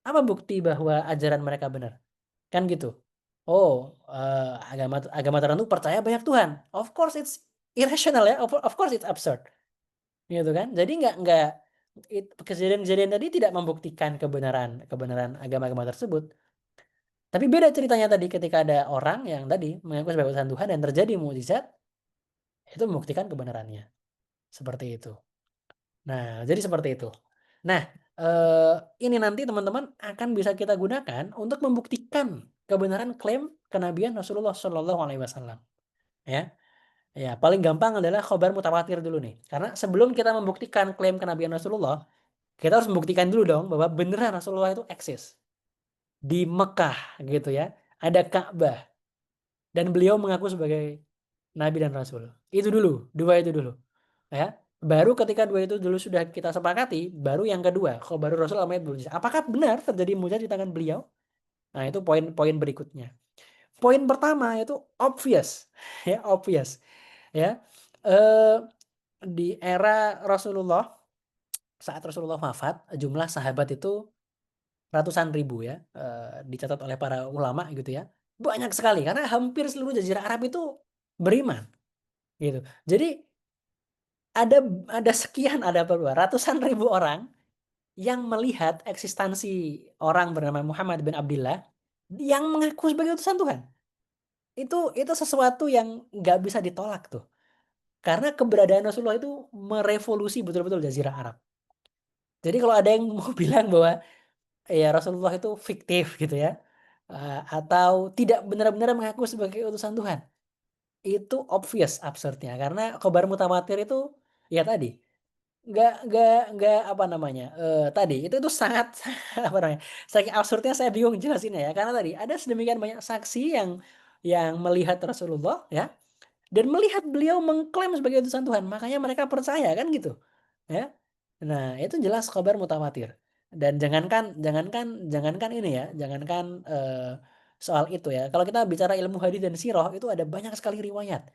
Apa bukti bahwa ajaran mereka benar? Kan gitu. Oh, agama agama tertentu percaya banyak Tuhan. Of course it's irrational ya. Of course it's absurd. Gitu kan. Jadi nggak kejadian-kejadian tadi tidak membuktikan kebenaran agama-agama tersebut. Tapi beda ceritanya tadi ketika ada orang yang tadi mengaku sebagai utusan Tuhan dan terjadi mukjizat, itu membuktikan kebenarannya. Seperti itu. Nah, jadi seperti itu. Nah, ini nanti teman-teman akan bisa kita gunakan untuk membuktikan kebenaran klaim kenabian Rasulullah Shallallahu Alaihi Wasallam. Ya, ya paling gampang adalah khobar mutawatir dulu nih. Karena sebelum kita membuktikan klaim kenabian Rasulullah, kita harus membuktikan dulu dong bahwa beneran Rasulullah itu eksis di Mekah gitu ya. Ada Ka'bah dan beliau mengaku sebagai Nabi dan Rasul. Itu dulu, dua itu dulu. Ya. Baru ketika dua itu dulu sudah kita sepakati, baru yang kedua, baru Rasul Ahmad mujizat. Apakah benar terjadi mujizat di tangan beliau? Nah, itu poin-poin berikutnya. Poin pertama itu obvious, ya obvious, ya. Eh, di era Rasulullah, saat Rasulullah wafat, jumlah sahabat itu ratusan ribu ya, dicatat oleh para ulama gitu ya. Banyak sekali karena hampir seluruh jazirah Arab itu beriman gitu. Jadi ada ada berapa ratusan ribu orang yang melihat eksistensi orang bernama Muhammad bin Abdullah yang mengaku sebagai utusan Tuhan. itu sesuatu yang nggak bisa ditolak tuh. Karena keberadaan Rasulullah itu merevolusi betul-betul Jazirah Arab. Jadi kalau ada yang mau bilang bahwa ya Rasulullah itu fiktif gitu ya, atau tidak benar-benar mengaku sebagai utusan Tuhan, itu obvious absurdnya. Karena khobar mutawatir itu ya tadi nggak apa namanya, tadi itu sangat apa namanya, saking absurdnya saya bingung jelasinnya ya. Karena tadi ada sedemikian banyak saksi yang melihat Rasulullah ya, dan melihat beliau mengklaim sebagai utusan Tuhan, makanya mereka percaya kan gitu, ya. Nah, itu jelas khabar mutawatir. Dan jangankan jangankan jangankan ini ya, jangankan, soal itu ya, kalau kita bicara ilmu hadis dan sirah itu ada banyak sekali riwayat.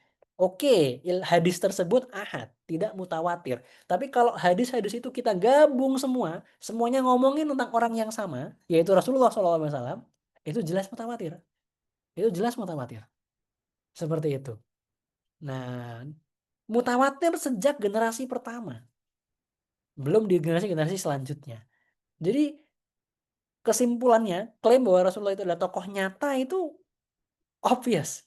Oke, hadis tersebut ahad, tidak mutawatir. Tapi kalau hadis-hadis itu kita gabung semua, semuanya ngomongin tentang orang yang sama, yaitu Rasulullah SAW, itu jelas mutawatir. Itu jelas mutawatir. Seperti itu. Nah, mutawatir sejak generasi pertama, belum di generasi-generasi selanjutnya. Jadi kesimpulannya, klaim bahwa Rasulullah itu adalah tokoh nyata itu obvious.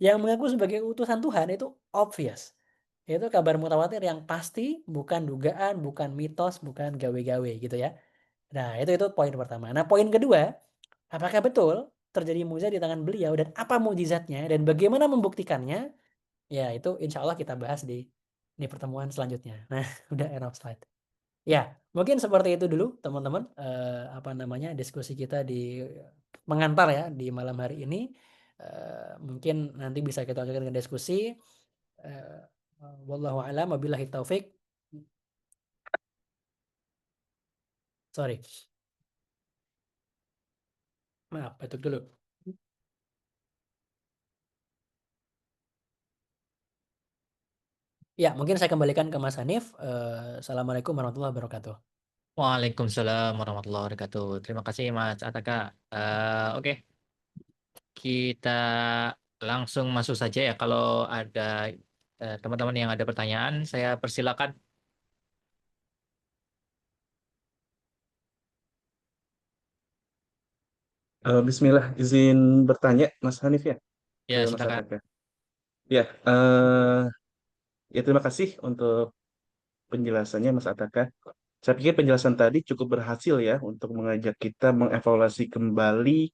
Yang mengaku sebagai utusan Tuhan itu obvious. Itu kabar mutawatir yang pasti, bukan dugaan, bukan mitos, bukan gawe-gawe gitu ya. Nah, itu poin pertama. Nah, poin kedua, apakah betul terjadi mukjizat di tangan beliau dan apa mukjizatnya dan bagaimana membuktikannya? Ya, itu insya Allah kita bahas di pertemuan selanjutnya. Nah, udah end of slide. Ya, mungkin seperti itu dulu teman-teman, apa namanya, diskusi kita di mengantar ya di malam hari ini. Mungkin nanti bisa kita lanjutkan dengan diskusi. Eh, Wallahu a'lam wabillahi taufik. Sorry, maaf, batuk dulu. Ya, mungkin saya kembalikan ke Mas Hanif. Assalamualaikum warahmatullahi wabarakatuh. Waalaikumsalam warahmatullahi wabarakatuh. Terima kasih Mas Ataka. Oke, kita langsung masuk saja ya. Kalau ada teman-teman yang ada pertanyaan, saya persilakan. Bismillah, izin bertanya, Mas Hanif ya, ke Ya, Mas silakan. Ataka. Ya, ya terima kasih untuk penjelasannya, Mas Ataka. Saya pikir penjelasan tadi cukup berhasil ya untuk mengajak kita mengevaluasi kembali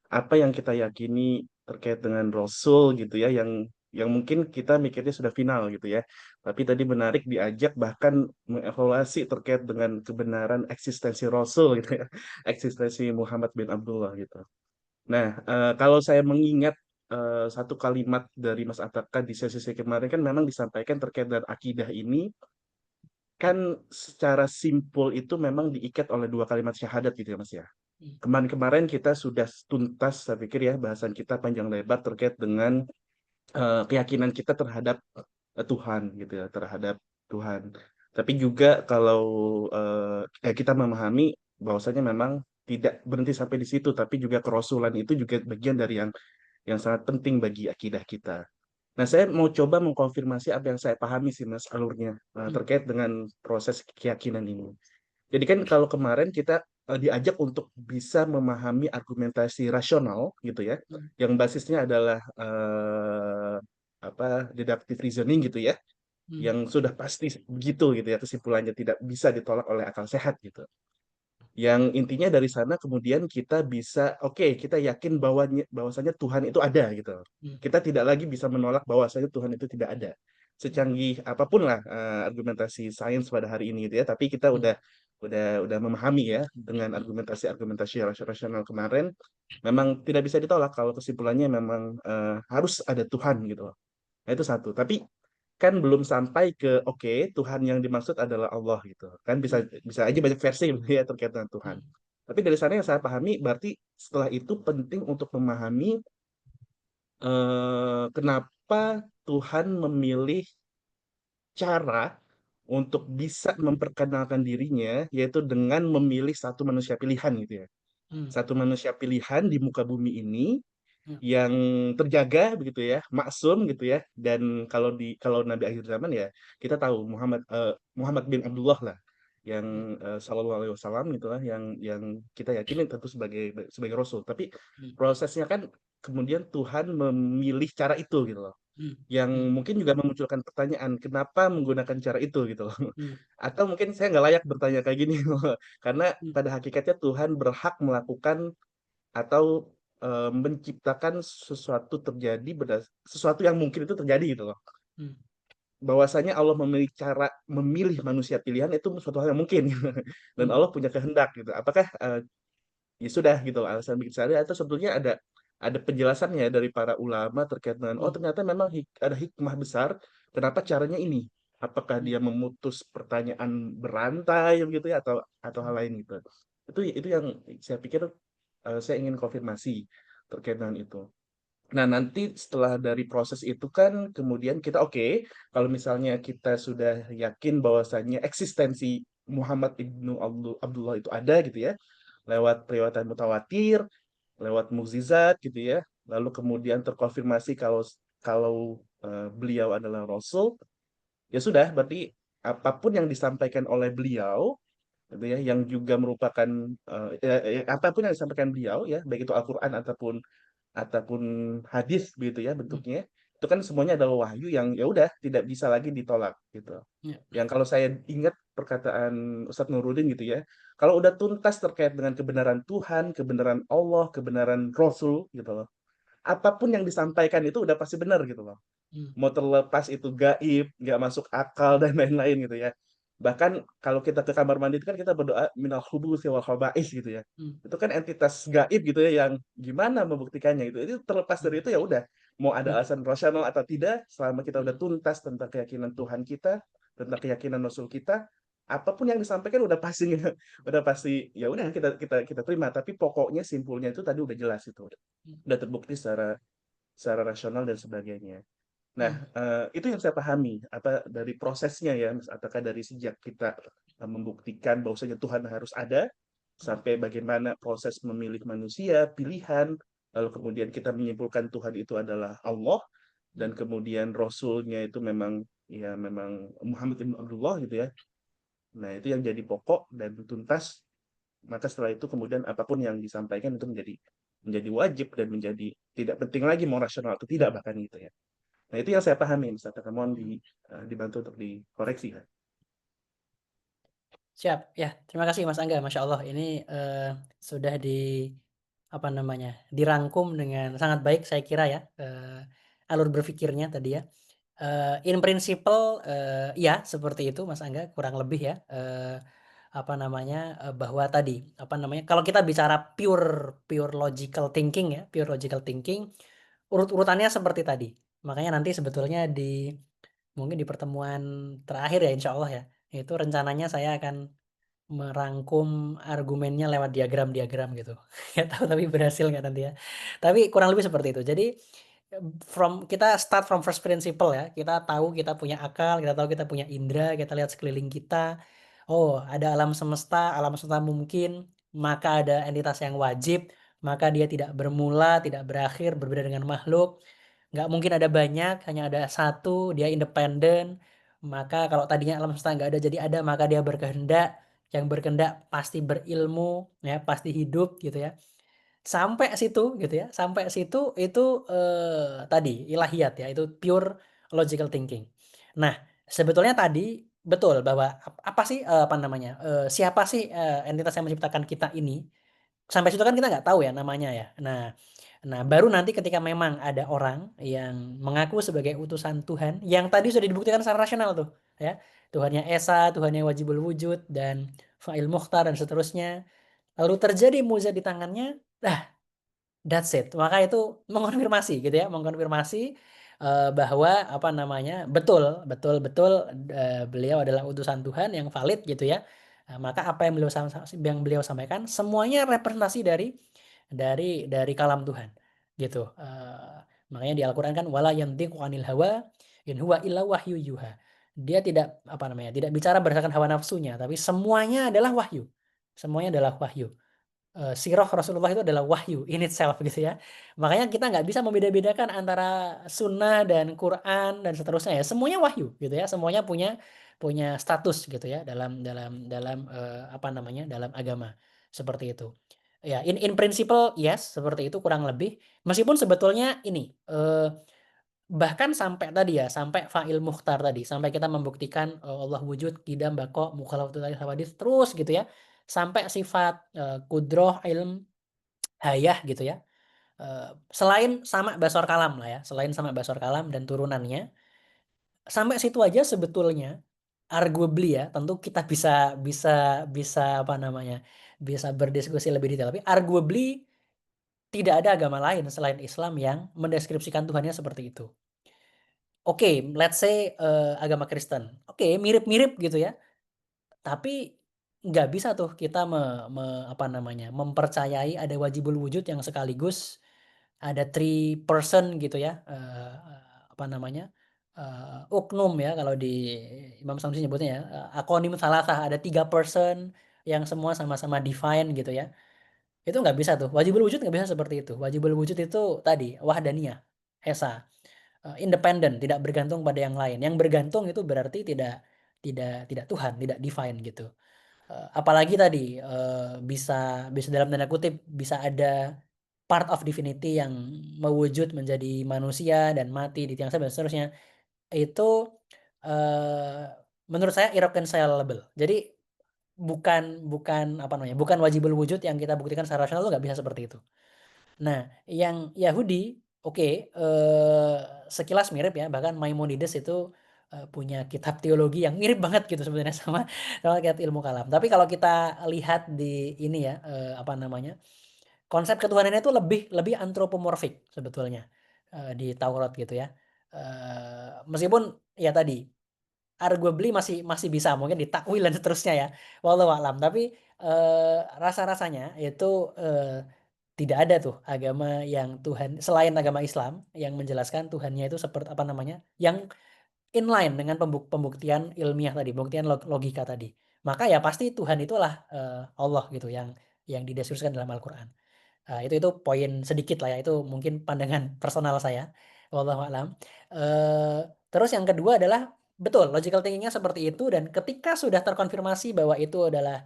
apa yang kita yakini terkait dengan Rasul gitu ya, yang mungkin kita mikirnya sudah final gitu ya. Tapi tadi menarik diajak bahkan mengevaluasi terkait dengan kebenaran eksistensi Rasul gitu ya, eksistensi Muhammad bin Abdullah gitu. Nah, kalau saya mengingat satu kalimat dari Mas Ataka di sesi kemarin kan memang disampaikan terkait dengan akidah ini kan secara simpul itu memang diikat oleh dua kalimat syahadat gitu ya Mas ya. Kemarin-kemarin kita sudah tuntas saya pikir ya bahasan kita panjang lebar terkait dengan keyakinan kita terhadap Tuhan gitu ya, terhadap Tuhan. Tapi juga kalau kita memahami bahwasanya memang tidak berhenti sampai di situ, tapi juga kerasulan itu juga bagian dari yang sangat penting bagi akidah kita. Nah, saya mau coba mengkonfirmasi apa yang saya pahami sih, Mas, alurnya terkait dengan proses keyakinan ini. Jadi kan kalau kemarin kita diajak untuk bisa memahami argumentasi rasional gitu ya, yang basisnya adalah apa deductive reasoning gitu ya, yang sudah pasti begitu gitu ya kesimpulannya tidak bisa ditolak oleh akal sehat gitu. Yang intinya dari sana kemudian kita bisa oke, kita yakin bahwasanya Tuhan itu ada gitu. Kita tidak lagi bisa menolak bahwasanya Tuhan itu tidak ada. Secanggih apapun lah argumentasi sains pada hari ini gitu ya, tapi kita udah memahami ya dengan argumentasi rasional kemarin memang tidak bisa ditolak kalau kesimpulannya memang harus ada Tuhan gitu loh. Nah, itu satu. Tapi kan belum sampai ke oke, Tuhan yang dimaksud adalah Allah gitu. Kan bisa bisa aja banyak versi gitu ya terkait dengan Tuhan. Tapi dari sana yang saya pahami berarti setelah itu penting untuk memahami kenapa Tuhan memilih cara untuk bisa memperkenalkan dirinya yaitu dengan memilih satu manusia pilihan gitu ya. Satu manusia pilihan di muka bumi ini yang terjaga begitu ya, maksum gitu ya. Dan kalau Nabi akhir zaman ya kita tahu Muhammad bin Abdullah lah yang Shallallahu Alaihi Wasallam gitu lah yang kita yakini tentu sebagai sebagai Rasul. Tapi prosesnya kan kemudian Tuhan memilih cara itu gitu loh. Hmm. Yang Hmm. mungkin juga memunculkan pertanyaan, kenapa menggunakan cara itu gitu loh. Hmm. Atau mungkin saya nggak layak bertanya kayak gini loh. Karena Hmm. pada hakikatnya Tuhan berhak melakukan atau menciptakan sesuatu yang mungkin itu terjadi gitu loh. Hmm. Bahwasanya Allah memilih manusia pilihan itu suatu hal yang mungkin dan Hmm. Allah punya kehendak gitu. Apakah ya sudah gitu loh, alasan bikin syariah itu sebetulnya ada penjelasannya dari para ulama terkait dengan Hmm. ternyata memang ada hikmah besar kenapa caranya ini. Apakah Hmm. dia memutus pertanyaan berantai gitu ya atau hal lain gitu. Itu yang saya pikir saya ingin konfirmasi terkait dengan itu. Nah, nanti setelah dari proses itu kan kemudian kita oke, kalau misalnya kita sudah yakin bahwasannya eksistensi Muhammad ibnu Abdullah itu ada gitu ya, lewat periwayatan mutawatir, lewat mukjizat gitu ya, lalu kemudian terkonfirmasi kalau kalau beliau adalah Rasul, ya sudah berarti apapun yang disampaikan oleh beliau gitu ya, yang juga merupakan apapun yang disampaikan beliau ya, baik itu Al-Quran ataupun hadis begitu ya Hmm. bentuknya itu kan semuanya adalah wahyu yang ya udah tidak bisa lagi ditolak gitu. Ya. Yang kalau saya ingat perkataan Ustadz Nuruddin gitu ya, kalau udah tuntas terkait dengan kebenaran Tuhan, kebenaran Allah, kebenaran Rasul gitu loh, apapun yang disampaikan itu udah pasti benar gitu loh, Hmm. mau terlepas itu gaib, nggak masuk akal dan lain-lain gitu ya. Bahkan kalau kita ke kamar mandi itu kan kita berdoa minal khubuthi wal khaba'is gitu ya. Hmm. Itu kan entitas gaib gitu ya yang gimana membuktikannya gitu. Itu terlepas dari itu ya udah mau ada Hmm. alasan rasional atau tidak, selama kita udah Hmm. tuntas tentang keyakinan Tuhan kita, tentang keyakinan Rasul kita, apapun yang disampaikan udah pasti udah pasti ya udah kita terima, tapi pokoknya simpulnya itu tadi udah jelas itu. Udah terbukti secara rasional dan sebagainya. Nah, Hmm. itu yang saya pahami apa dari prosesnya ya, Mas, ataukah dari sejak kita membuktikan bahwasanya Tuhan harus ada sampai bagaimana proses memilih manusia, pilihan, lalu kemudian kita menyimpulkan Tuhan itu adalah Allah dan kemudian Rasulnya itu memang Muhammad bin Abdullah gitu ya. Nah, itu yang jadi pokok dan tuntas. Maka setelah itu kemudian apapun yang disampaikan itu menjadi wajib dan menjadi tidak penting lagi mau rasional atau tidak bahkan gitu ya. Nah, itu yang saya pahami, Mas Tata. Mohon dibantu untuk dikoreksi. Ya. Siap, ya. Terima kasih Mas Angga. Masya Allah, ini sudah apa namanya, dirangkum dengan sangat baik saya kira ya, alur berpikirnya tadi ya. In principle, ya seperti itu Mas Angga, kurang lebih ya. Apa namanya, bahwa tadi, apa namanya, kalau kita bicara pure logical thinking ya, pure logical thinking, urut-urutannya seperti tadi. Makanya nanti sebetulnya mungkin di pertemuan terakhir ya insya Allah ya, itu rencananya saya akan merangkum argumennya lewat diagram-diagram gitu. Nggak tahu tapi berhasil nggak nanti ya. Tapi kurang lebih seperti itu. Jadi kita start from first principle ya. Kita tahu kita punya akal, kita tahu kita punya indera, kita lihat sekeliling kita. Oh, ada alam semesta mungkin, maka ada entitas yang wajib, maka dia tidak bermula, tidak berakhir, berbeda dengan makhluk. Nggak mungkin ada banyak, hanya ada satu, dia independen. Maka kalau tadinya alam semesta nggak ada jadi ada, maka dia berkehendak. Yang berkehendak pasti berilmu, ya pasti hidup gitu ya. Sampai situ gitu ya, sampai situ itu tadi ilahiyat ya, itu pure logical thinking. Nah, sebetulnya tadi betul bahwa apa sih apa namanya? Siapa sih entitas yang menciptakan kita ini? Sampai situ kan kita nggak tahu ya namanya ya. Nah, baru nanti ketika memang ada orang yang mengaku sebagai utusan Tuhan, yang tadi sudah dibuktikan secara rasional tuh, ya. Tuhannya Esa, Tuhannya Wajibul Wujud dan Fa'il Mukhtar dan seterusnya. Lalu terjadi mukjizat di tangannya, that's it. Maka itu mengonfirmasi gitu ya, mengonfirmasi bahwa apa namanya, betul betul betul beliau adalah utusan Tuhan yang valid gitu ya. Maka apa yang beliau sampaikan semuanya representasi dari kalam Tuhan gitu. Makanya di Al-Qur'an kan wala yantiqu 'anil hawa in huwa illa wahyu yuha. Dia tidak apa namanya, tidak bicara berdasarkan hawa nafsunya, tapi semuanya adalah wahyu. Semuanya adalah wahyu. Sirah Rasulullah itu adalah wahyu in itself gitu ya. Makanya kita nggak bisa membeda-bedakan antara sunnah dan Quran dan seterusnya ya. Semuanya wahyu gitu ya. Semuanya punya punya status gitu ya dalam apa namanya dalam agama seperti itu. Ya, in principle yes, seperti itu kurang lebih. Meskipun sebetulnya ini bahkan sampai tadi ya, sampai fa'il mukhtar tadi, sampai kita membuktikan Allah wujud, qidam, baqo, mukhalafatul hawadits terus gitu ya. Sampai sifat qudroh, ilm, hayah gitu ya. Selain sama basor kalam lah ya, selain sama basor kalam dan turunannya, sampai situ aja sebetulnya arguably ya, tentu kita bisa bisa bisa apa namanya, bisa berdiskusi lebih detail, tapi arguably tidak ada agama lain selain Islam yang mendeskripsikan Tuhannya seperti itu. Oke, let's say agama Kristen. Oke, mirip-mirip gitu ya. Tapi nggak bisa tuh kita apa namanya, mempercayai ada wajibul wujud yang sekaligus ada three person gitu ya. Apa namanya? Uknum ya kalau di Imam Samsi nyebutnya ya. Akonim salasah, ada 3 person yang semua sama-sama divine gitu ya. Itu nggak bisa tuh. Wajibul wujud nggak bisa seperti itu. Wajibul wujud itu tadi wahdaniyah, esa, independen, tidak bergantung pada yang lain. Yang bergantung itu berarti tidak Tuhan, tidak divine gitu. Apalagi tadi bisa bisa dalam tanda kutip bisa ada part of divinity yang mewujud menjadi manusia dan mati di tiang salib dan seterusnya. Itu menurut saya irreconcilable. Jadi bukan bukan apa namanya, bukan wajibul wujud yang kita buktikan secara rasional itu nggak bisa seperti itu. Nah, yang Yahudi, oke, sekilas mirip ya, bahkan Maimonides itu punya kitab teologi yang mirip banget gitu sebenarnya sama sama kitab ilmu kalam. Tapi kalau kita lihat di ini ya, apa namanya, konsep ketuhanannya itu lebih lebih antropomorfik sebetulnya di Taurat gitu ya. Meskipun ya tadi arguably masih masih bisa mungkin ditakwil dan seterusnya ya. Wallahu a'lam. Tapi rasa-rasanya itu tidak ada tuh agama yang Tuhan selain agama Islam yang menjelaskan Tuhannya itu seperti apa namanya, yang inline dengan pembuktian ilmiah tadi, pembuktian logika tadi. Maka ya pasti Tuhan itulah Allah gitu yang dideskripsikan dalam Al-Qur'an. Itu poin sedikit lah ya, itu mungkin pandangan personal saya, wallahu a'lam. Terus yang kedua adalah, betul logical thinking-nya seperti itu dan ketika sudah terkonfirmasi bahwa itu adalah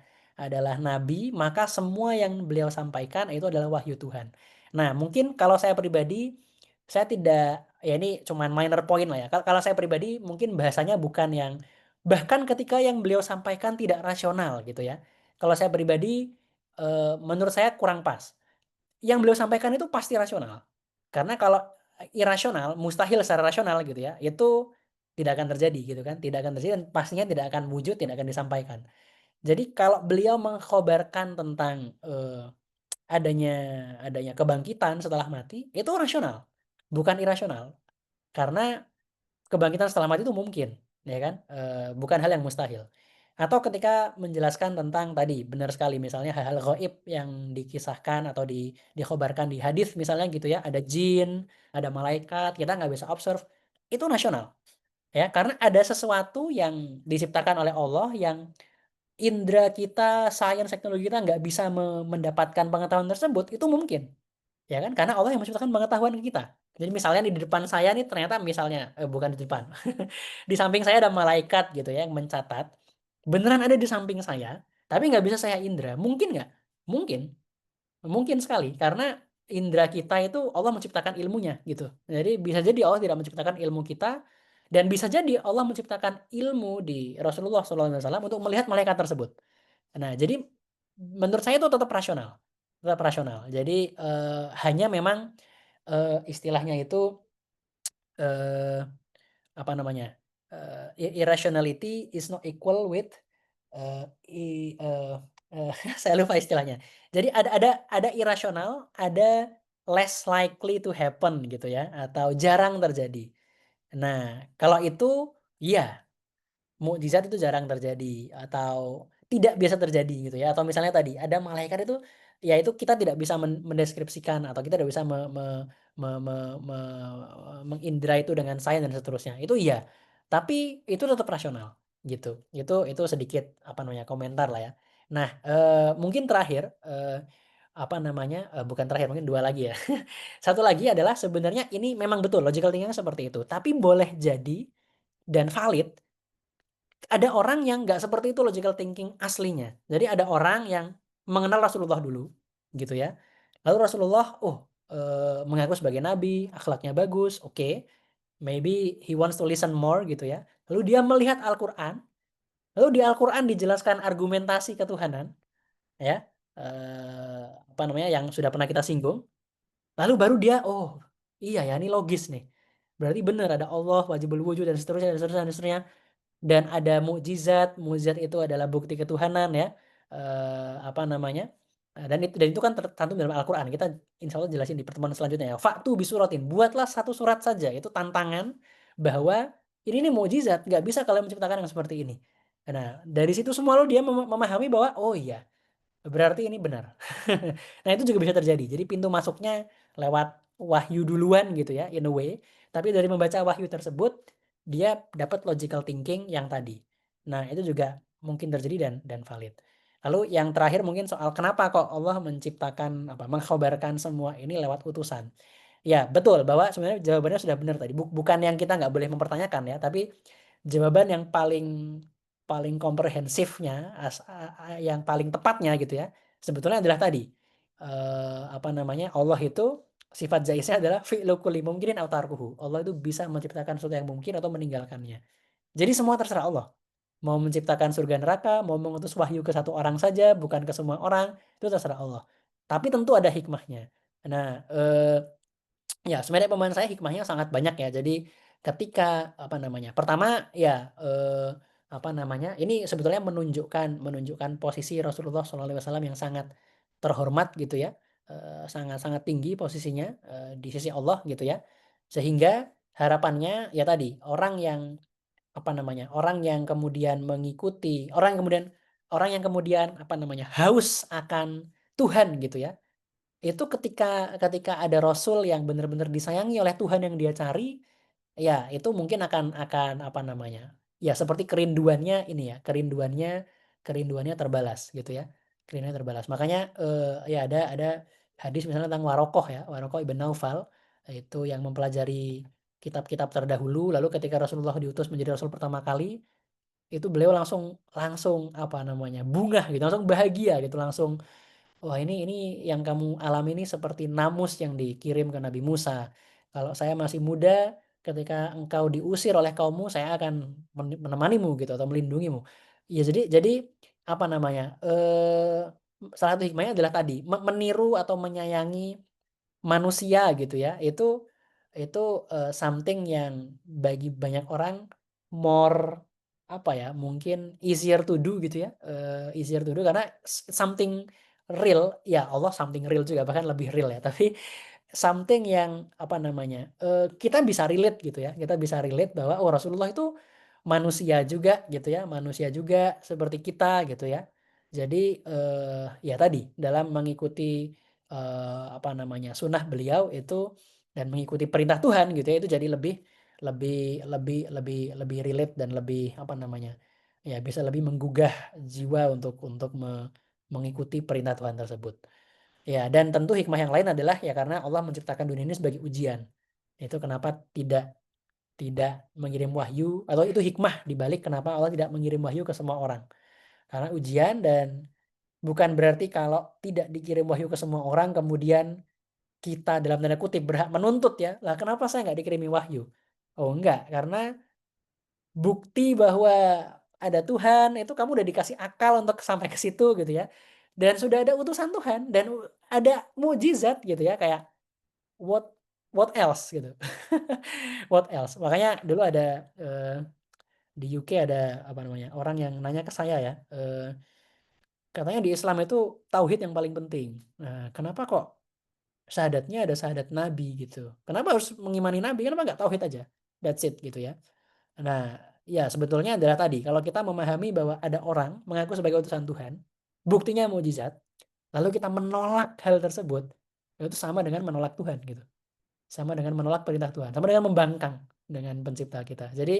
nabi, maka semua yang beliau sampaikan itu adalah wahyu Tuhan. Nah, mungkin kalau saya pribadi, saya tidak, ya ini cuman minor point lah ya. Kalau saya pribadi mungkin bahasanya bukan yang bahkan ketika yang beliau sampaikan tidak rasional gitu ya. Kalau saya pribadi, menurut saya kurang pas. Yang beliau sampaikan itu pasti rasional. Karena kalau irasional, mustahil secara rasional gitu ya, itu tidak akan terjadi gitu kan, tidak akan terjadi dan pastinya tidak akan wujud, tidak akan disampaikan. Jadi kalau beliau mengkhabarkan tentang adanya adanya kebangkitan setelah mati, itu rasional, bukan irasional. Karena kebangkitan setelah mati itu mungkin, ya kan? Bukan hal yang mustahil. Atau ketika menjelaskan tentang tadi, benar sekali misalnya hal-hal gaib yang dikisahkan atau dikhabarkan di hadis misalnya gitu ya, ada jin, ada malaikat, kita nggak bisa observe, itu nasional. Ya, karena ada sesuatu yang diciptakan oleh Allah yang indera kita, sains, teknologi kita nggak bisa mendapatkan pengetahuan tersebut, itu mungkin. Ya kan? Karena Allah yang menciptakan pengetahuan ke kita. Jadi misalnya di depan saya nih ternyata misalnya bukan di depan. Di samping saya ada malaikat gitu ya yang mencatat. Beneran ada di samping saya, tapi nggak bisa saya indra. Mungkin nggak? Mungkin. Mungkin sekali karena indera kita itu Allah menciptakan ilmunya gitu. Jadi bisa jadi Allah tidak menciptakan ilmu kita dan bisa jadi Allah menciptakan ilmu di Rasulullah SAW untuk melihat malaikat tersebut. Nah, jadi menurut saya itu tetap rasional. Tetap rasional. Jadi hanya memang istilahnya itu eh, apa namanya? Irrationality is not equal with eh, i- eh, saya lupa istilahnya. Jadi ada irasional, ada less likely to happen gitu ya, atau jarang terjadi. Nah, kalau itu iya, mukjizat itu jarang terjadi atau tidak biasa terjadi gitu ya, atau misalnya tadi ada malaikat itu ya itu kita tidak bisa mendeskripsikan atau kita tidak bisa mengindra itu dengan sains dan seterusnya, itu iya, tapi itu tetap rasional gitu. Itu sedikit apa namanya komentar lah ya. Nah, mungkin terakhir apa namanya, bukan terakhir, mungkin dua lagi ya. Satu lagi adalah sebenarnya ini memang betul logical thinking seperti itu, tapi boleh jadi dan valid ada orang yang nggak seperti itu logical thinking aslinya. Jadi ada orang yang mengenal Rasulullah dulu, gitu ya. Lalu Rasulullah mengaku sebagai nabi, akhlaknya bagus, oke. Maybe he wants to listen more gitu ya. Lalu dia melihat Al-Qur'an, lalu di Al-Qur'an dijelaskan argumentasi ketuhanan ya, apa namanya, yang sudah pernah kita singgung. Lalu baru dia, oh iya ya ini logis nih. Berarti benar ada Allah, wajibul wujud dan seterusnya dan seterusnya dan seterusnya. Dan ada mukjizat, mukjizat itu adalah bukti ketuhanan ya. Apa namanya? Dan itu kan tercantum dalam Al-Qur'an. Kita insya Allah jelasin di pertemuan selanjutnya ya. Fa'tu bisuratin, buatlah satu surat saja. Itu tantangan bahwa ini nih mukjizat, nggak bisa kalian menciptakan yang seperti ini. Nah, dari situ semua lo dia memahami bahwa oh iya, berarti ini benar. Nah, itu juga bisa terjadi. Jadi pintu masuknya lewat wahyu duluan gitu ya, in a way. Tapi dari membaca wahyu tersebut, dia dapat logical thinking yang tadi. Nah, itu juga mungkin terjadi dan valid. Lalu yang terakhir mungkin soal kenapa kok Allah menciptakan mengkhabarkan semua ini lewat utusan. Ya, betul bahwa sebenarnya jawabannya sudah benar tadi. Bukan yang kita nggak boleh mempertanyakan ya, tapi jawaban yang paling paling komprehensifnya yang paling tepatnya gitu ya, sebetulnya adalah tadi, apa namanya, Allah itu sifat jaiznya adalah fi'lu kulli mungkinin aw tarkuhu. Allah itu bisa menciptakan sesuatu yang mungkin atau meninggalkannya. Jadi semua terserah Allah. Mau menciptakan surga neraka, mau mengutus wahyu ke satu orang saja, bukan ke semua orang, itu terserah Allah. Tapi tentu ada hikmahnya. Nah, ya sebenarnya pemahaman saya hikmahnya sangat banyak ya. Jadi ketika apa namanya, pertama ya apa namanya, ini sebetulnya menunjukkan menunjukkan posisi Rasulullah SAW yang sangat terhormat gitu ya, sangat-sangat tinggi posisinya di sisi Allah gitu ya. Sehingga harapannya ya tadi orang yang apa namanya, orang yang kemudian mengikuti, orang yang kemudian apa namanya, haus akan Tuhan gitu ya, itu ketika ketika ada rasul yang benar-benar disayangi oleh Tuhan yang dia cari, ya itu mungkin akan apa namanya, ya seperti kerinduannya ini ya, kerinduannya kerinduannya terbalas gitu ya, kerinduannya terbalas. Makanya, ya ada hadis misalnya tentang Warokoh ya, Warokoh ibn Naufal, itu yang mempelajari kitab-kitab terdahulu, lalu ketika Rasulullah diutus menjadi rasul pertama kali, itu beliau langsung langsung apa namanya, bungah gitu, langsung bahagia gitu, langsung wah ini yang kamu alami ini seperti namus yang dikirim ke Nabi Musa. Kalau saya masih muda, ketika engkau diusir oleh kaummu, saya akan menemanimu gitu atau melindungimu. Ya jadi apa namanya? Salah satu hikmahnya adalah tadi meniru atau menyayangi manusia gitu ya. Itu something yang bagi banyak orang more apa ya? Mungkin easier to do gitu ya. Easier to do karena something real, ya Allah something real juga bahkan lebih real ya. Tapi something yang apa namanya, kita bisa relate gitu ya, kita bisa relate bahwa oh Rasulullah itu manusia juga gitu ya, manusia juga seperti kita gitu ya. Jadi, ya tadi dalam mengikuti, apa namanya, sunnah beliau itu dan mengikuti perintah Tuhan gitu ya, itu jadi lebih lebih lebih lebih lebih relate dan lebih apa namanya, ya bisa lebih menggugah jiwa untuk mengikuti perintah Tuhan tersebut. Ya, dan tentu hikmah yang lain adalah ya karena Allah menciptakan dunia ini sebagai ujian. Itu kenapa tidak tidak mengirim wahyu atau itu hikmah di balik kenapa Allah tidak mengirim wahyu ke semua orang. Karena ujian dan bukan berarti kalau tidak dikirim wahyu ke semua orang kemudian kita dalam tanda kutip berhak menuntut ya. Lah kenapa saya nggak dikirimi wahyu? Oh enggak, karena bukti bahwa ada Tuhan itu kamu udah dikasih akal untuk sampai ke situ gitu ya. Dan sudah ada utusan Tuhan dan ada mukjizat gitu ya kayak what what else gitu. What else? Makanya dulu ada di UK ada apa namanya, orang yang nanya ke saya ya, katanya di Islam itu tauhid yang paling penting. Nah, kenapa kok syahadatnya ada syahadat nabi gitu? Kenapa harus mengimani nabi? Kenapa nggak tauhid aja? That's it gitu ya. Nah, ya sebetulnya adalah tadi, kalau kita memahami bahwa ada orang mengaku sebagai utusan Tuhan, buktinya mukjizat, lalu kita menolak hal tersebut, itu sama dengan menolak Tuhan gitu. Sama dengan menolak perintah Tuhan, sama dengan membangkang dengan pencipta kita. Jadi,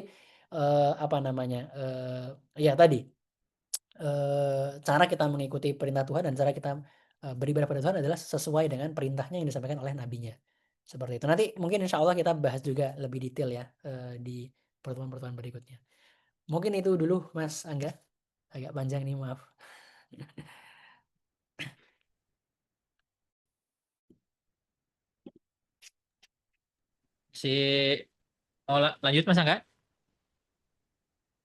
apa namanya, ya tadi, cara kita mengikuti perintah Tuhan dan cara kita, beribadah pada Tuhan adalah sesuai dengan perintahnya yang disampaikan oleh nabinya. Seperti itu. Nanti mungkin insya Allah kita bahas juga lebih detail ya, di pertemuan-pertemuan berikutnya. Mungkin itu dulu Mas Angga, agak panjang nih maaf. Mau lanjut Mas Angga?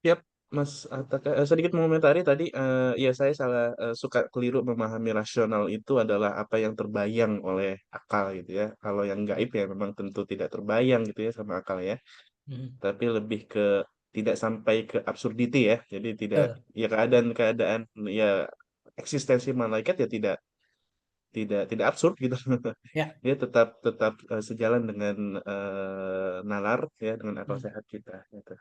Siap, Mas Ataka. Sedikit mengomentari tadi, ya saya salah, suka keliru memahami rasional itu adalah apa yang terbayang oleh akal gitu ya. Kalau yang gaib ya memang tentu tidak terbayang gitu ya sama akal ya. Mhm. Tapi lebih ke tidak sampai ke absurdity ya. Jadi tidak, Betul. ya keadaan-keadaan, ya eksistensi malaikat ya tidak absurd gitu. Ya. Dia tetap tetap sejalan dengan nalar ya, dengan akal Hmm. sehat kita gitu.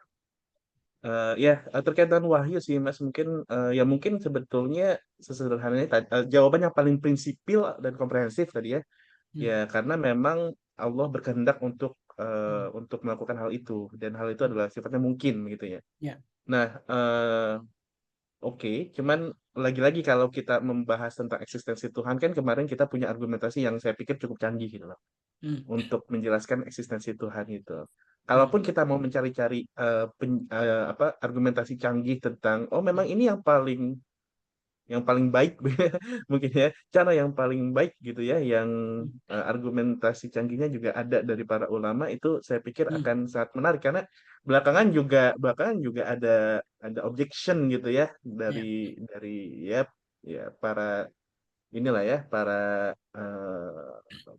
Ya, terkait dengan wahyu sih Mas, mungkin ya mungkin sebetulnya sesederhananya jawaban yang paling prinsipil dan komprehensif tadi ya. Hmm. Ya karena memang Allah berkehendak Hmm. untuk melakukan hal itu, dan hal itu Hmm. adalah sifatnya mungkin gitu ya. Ya. Nah, oke, cuman lagi-lagi kalau kita membahas tentang eksistensi Tuhan kan kemarin kita punya argumentasi yang saya pikir cukup canggih gitu loh Hmm. untuk menjelaskan eksistensi Tuhan itu. Hmm. Kalaupun kita mau mencari-cari argumentasi canggih tentang oh memang Hmm. ini yang paling baik mungkin ya, cara yang paling baik gitu ya, yang Hmm. argumentasi canggihnya juga ada dari para ulama, itu saya pikir Hmm. akan sangat menarik karena belakangan juga ada objection gitu ya dari Ya. dari ya ya para inilah ya para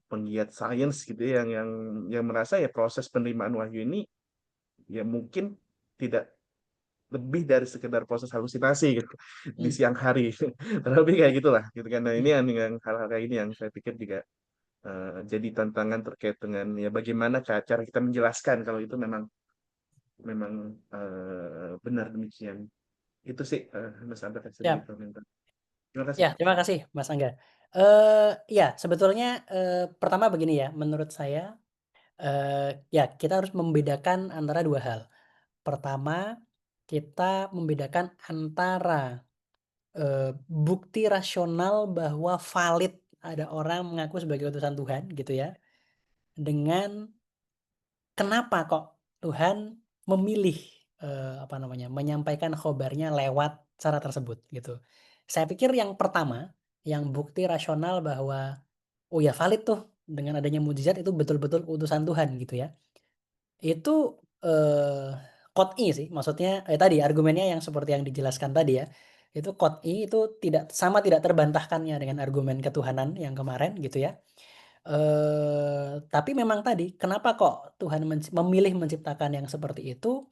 penggiat sains gitu ya, yang merasa ya proses penerimaan wahyu ini ya mungkin tidak lebih dari sekedar proses halusinasi gitu di Hmm. siang hari. Lebih kayak Ya. gitulah gitu kan. Nah, ini Hmm. yang hal-hal kayak ini yang saya pikir juga jadi tantangan terkait dengan ya bagaimana cara kita menjelaskan kalau itu memang memang benar demikian. Itu sih Mas Abed sedikit Siap. komentar. Terima kasih. Ya, terima kasih Mas Angga. Ya sebetulnya, pertama begini ya, menurut saya, ya kita harus membedakan antara 2 hal. Pertama, kita membedakan antara, bukti rasional bahwa valid ada orang mengaku sebagai utusan Tuhan gitu ya, dengan kenapa kok Tuhan memilih, apa namanya, menyampaikan khobarnya lewat cara tersebut gitu. Saya pikir yang pertama, yang bukti rasional bahwa, oh ya valid tuh dengan adanya mukjizat itu betul-betul utusan Tuhan gitu ya. Itu, qot'i sih, maksudnya, tadi argumennya yang seperti yang dijelaskan tadi ya, itu qot'i, itu tidak terbantahkannya dengan argumen ketuhanan yang kemarin gitu ya. Tapi memang tadi, kenapa kok Tuhan memilih menciptakan yang seperti itu,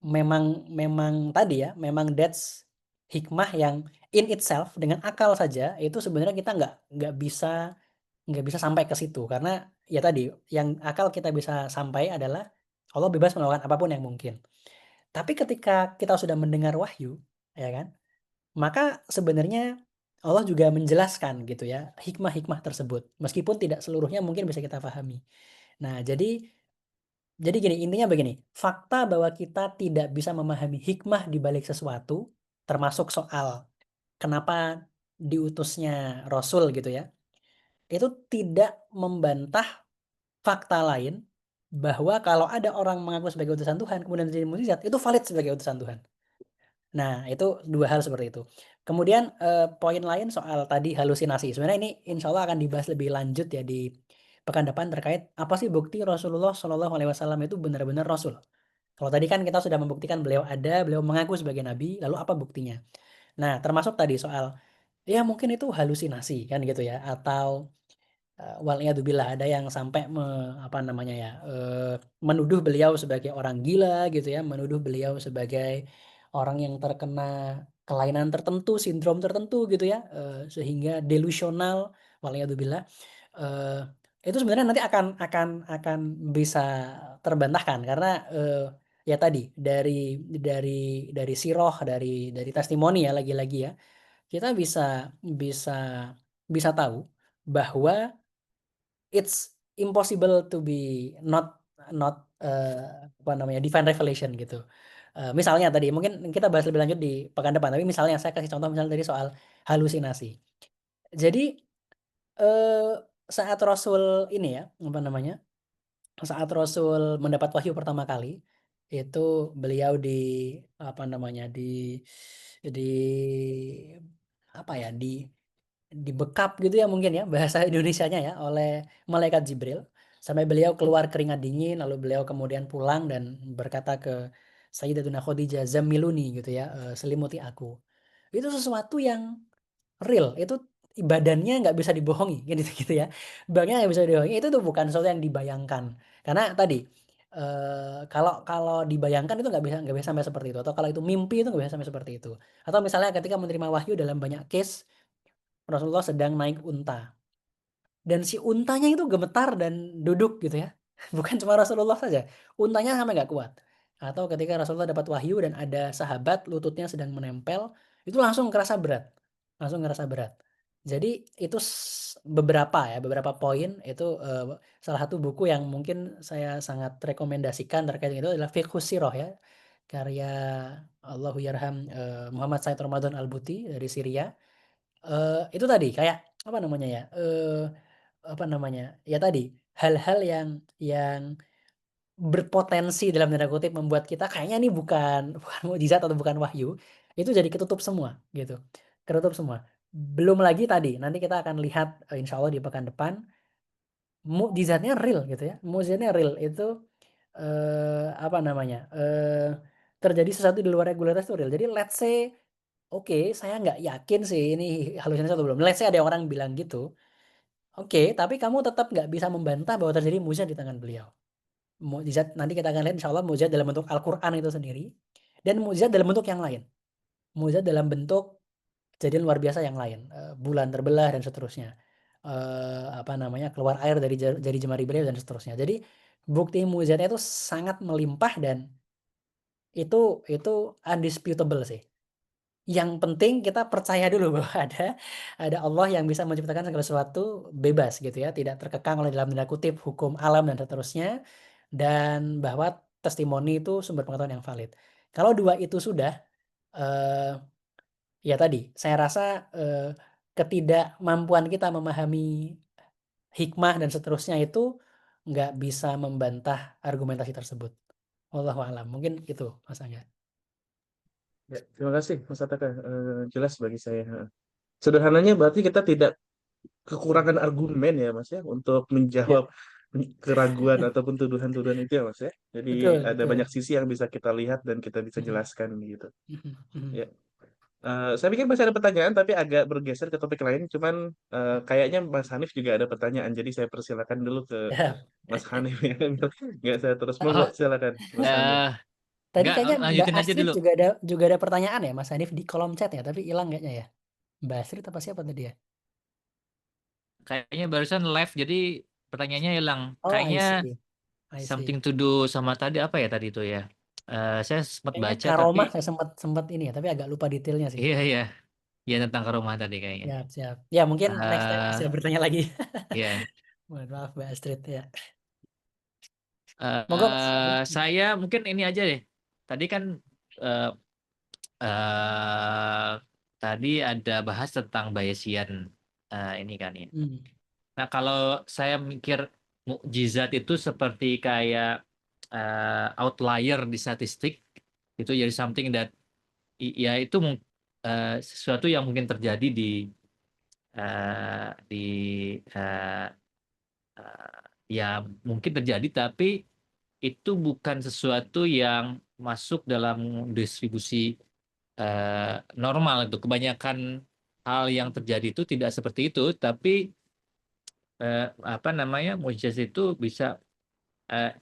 memang memang tadi ya, memang that's hikmah yang in itself dengan akal saja itu sebenarnya kita nggak bisa sampai ke situ. Karena ya tadi, yang akal kita bisa sampai adalah Allah bebas melakukan apapun yang mungkin. Tapi ketika kita sudah mendengar wahyu, ya kan, maka sebenarnya Allah juga menjelaskan gitu ya, hikmah-hikmah tersebut, meskipun tidak seluruhnya mungkin bisa kita pahami. Nah, jadi gini, intinya begini, fakta bahwa kita tidak bisa memahami hikmah di balik sesuatu, termasuk soal kenapa diutusnya Rasul gitu ya, itu tidak membantah fakta lain bahwa kalau ada orang mengaku sebagai utusan Tuhan, kemudian jadi mukjizat, itu valid sebagai utusan Tuhan. Nah, itu 2 hal seperti itu. Kemudian, poin lain soal tadi halusinasi. Sebenarnya ini insya Allah akan dibahas lebih lanjut ya di pekan depan terkait apa sih bukti Rasulullah Shallallahu Alaihi Wasallam itu benar-benar Rasul. Kalau tadi kan kita sudah membuktikan beliau ada, beliau mengaku sebagai nabi, lalu apa buktinya? Nah, termasuk tadi soal, ya mungkin itu halusinasi kan gitu ya, atau waliyadzubillah ada yang sampai apa namanya ya, menuduh beliau sebagai orang gila gitu ya, menuduh beliau sebagai orang yang terkena kelainan tertentu, sindrom tertentu gitu ya, sehingga delusional, waliyadzubillah. Eee, itu sebenarnya nanti akan bisa terbantahkan karena, ya tadi dari sirah, dari testimoni ya lagi-lagi ya, kita bisa tahu bahwa it's impossible to be not, apa namanya, divine revelation gitu. Misalnya tadi mungkin kita bahas lebih lanjut di pekan depan, tapi misalnya saya kasih contoh misalnya tadi soal halusinasi. Jadi, eee, saat Rasul ini ya, apa namanya, saat Rasul mendapat wahyu pertama kali, itu beliau apa namanya, di apa ya, dibekap gitu ya mungkin ya bahasa Indonesianya ya oleh malaikat Jibril. Sampai beliau keluar keringat dingin, lalu beliau kemudian pulang dan berkata ke Sayyidatuna Khadijah, "Zammiluni," gitu ya, "selimuti aku." Itu sesuatu yang real, itu badannya nggak bisa dibohongi, kan gitu ya. Banknya nggak bisa dibohongi, itu tuh bukan sesuatu yang dibayangkan. Karena tadi, kalau kalau dibayangkan itu nggak bisa sampai seperti itu, atau kalau itu mimpi itu nggak bisa sampai seperti itu. Atau misalnya ketika menerima wahyu dalam banyak case, Rasulullah sedang naik unta. Dan si untanya itu gemetar dan duduk gitu ya. Bukan cuma Rasulullah saja, untanya sampai nggak kuat. Atau ketika Rasulullah dapat wahyu dan ada sahabat lututnya sedang menempel, itu langsung kerasa berat. Langsung ngerasa berat. Jadi itu beberapa poin itu, salah satu buku yang mungkin saya sangat rekomendasikan terkait dengan itu adalah Fiqhus Sirah ya, karya Allahyarham, Muhammad Said Ramadan Al-Buti dari Syria. Itu tadi kayak apa namanya ya, apa namanya, ya tadi, hal-hal yang berpotensi dalam tanda kutip membuat kita kayaknya ini bukan bukan mukjizat atau bukan wahyu, itu jadi ketutup semua gitu, ketutup semua. Belum lagi tadi, nanti kita akan lihat, insyaallah di pekan depan, mukjizatnya real gitu ya, mukjizatnya real itu, apa namanya, terjadi sesuatu di luar regularitas itu real. Jadi let's say, oke, saya nggak yakin sih ini halusinasi atau belum, let's say ada orang bilang gitu, oke, tapi kamu tetap nggak bisa membantah bahwa terjadi mukjizat di tangan beliau. Mukjizat nanti kita akan lihat insyaallah mukjizat dalam bentuk Al-Qur'an itu sendiri dan mukjizat dalam bentuk yang lain. Mukjizat dalam bentuk kejadian luar biasa yang lain, bulan terbelah dan seterusnya. Apa namanya, keluar air dari jari jemari beliau dan seterusnya. Jadi bukti mukjizatnya itu sangat melimpah dan itu undisputable sih. Yang penting kita percaya dulu bahwa ada Allah yang bisa menciptakan segala sesuatu bebas gitu ya, tidak terkekang oleh dalam tanda kutip hukum alam dan seterusnya, dan bahwa testimoni itu sumber pengetahuan yang valid. Kalau dua itu sudah, eee, ya tadi saya rasa, ketidakmampuan kita memahami hikmah dan seterusnya itu nggak bisa membantah argumentasi tersebut. Wallahu a'lam, mungkin itu Mas Angga. Ya, terima kasih Mas Ataka. Jelas bagi saya. Sederhananya berarti kita tidak kekurangan argumen ya Mas ya untuk Ya, menjawab keraguan ataupun tuduhan-tuduhan itu ya Mas ya. Jadi betul ada betul. banyak sisi yang bisa kita lihat dan kita bisa Mhm, jelaskan gitu. mhm, mhm. Ya. Saya pikir masih ada pertanyaan tapi agak bergeser ke topik lain. Cuman kayaknya Mas Hanif juga ada pertanyaan. Jadi saya persilakan dulu ke Ya. Mas Hanif ya. Nggak saya terus. Monggo Heeh, silakan Mas Hanif. Eh, tadi nggak, kayaknya Mbak lanjutin aja Astrid dulu. juga ada pertanyaan ya Mas Hanif di kolom chat ya, tapi hilang kayaknya ya. Mbak Astrid apa siapa tadi ya? Kayaknya barusan live, jadi pertanyaannya hilang. Oh, I Kayaknya see, I see. something to do sama tadi, apa ya tadi itu ya? Saya sempat Kayaknya baca tapi karomah saya sempat ini ya, tapi agak lupa detailnya sih. iya iya, ya tentang ke rumah tadi kayaknya. Siap, siap. Ya mungkin next time eh bisa bertanya lagi. ya, Mohon maaf Mbak Astrid ya. Monggo Mas. saya mungkin ini aja deh. Tadi kan eh eh, tadi ada bahas tentang Bayesian, ini kan ya. Hmm. Nah, kalau saya mikir mukjizat itu seperti kayak outlier di statistik, itu jadi something that ya itu sesuatu yang mungkin terjadi di eh, ya mungkin terjadi, tapi itu bukan sesuatu yang masuk dalam distribusi normal. Itu kebanyakan hal yang terjadi itu tidak seperti itu, tapi apa namanya, mukjizat itu bisa eh,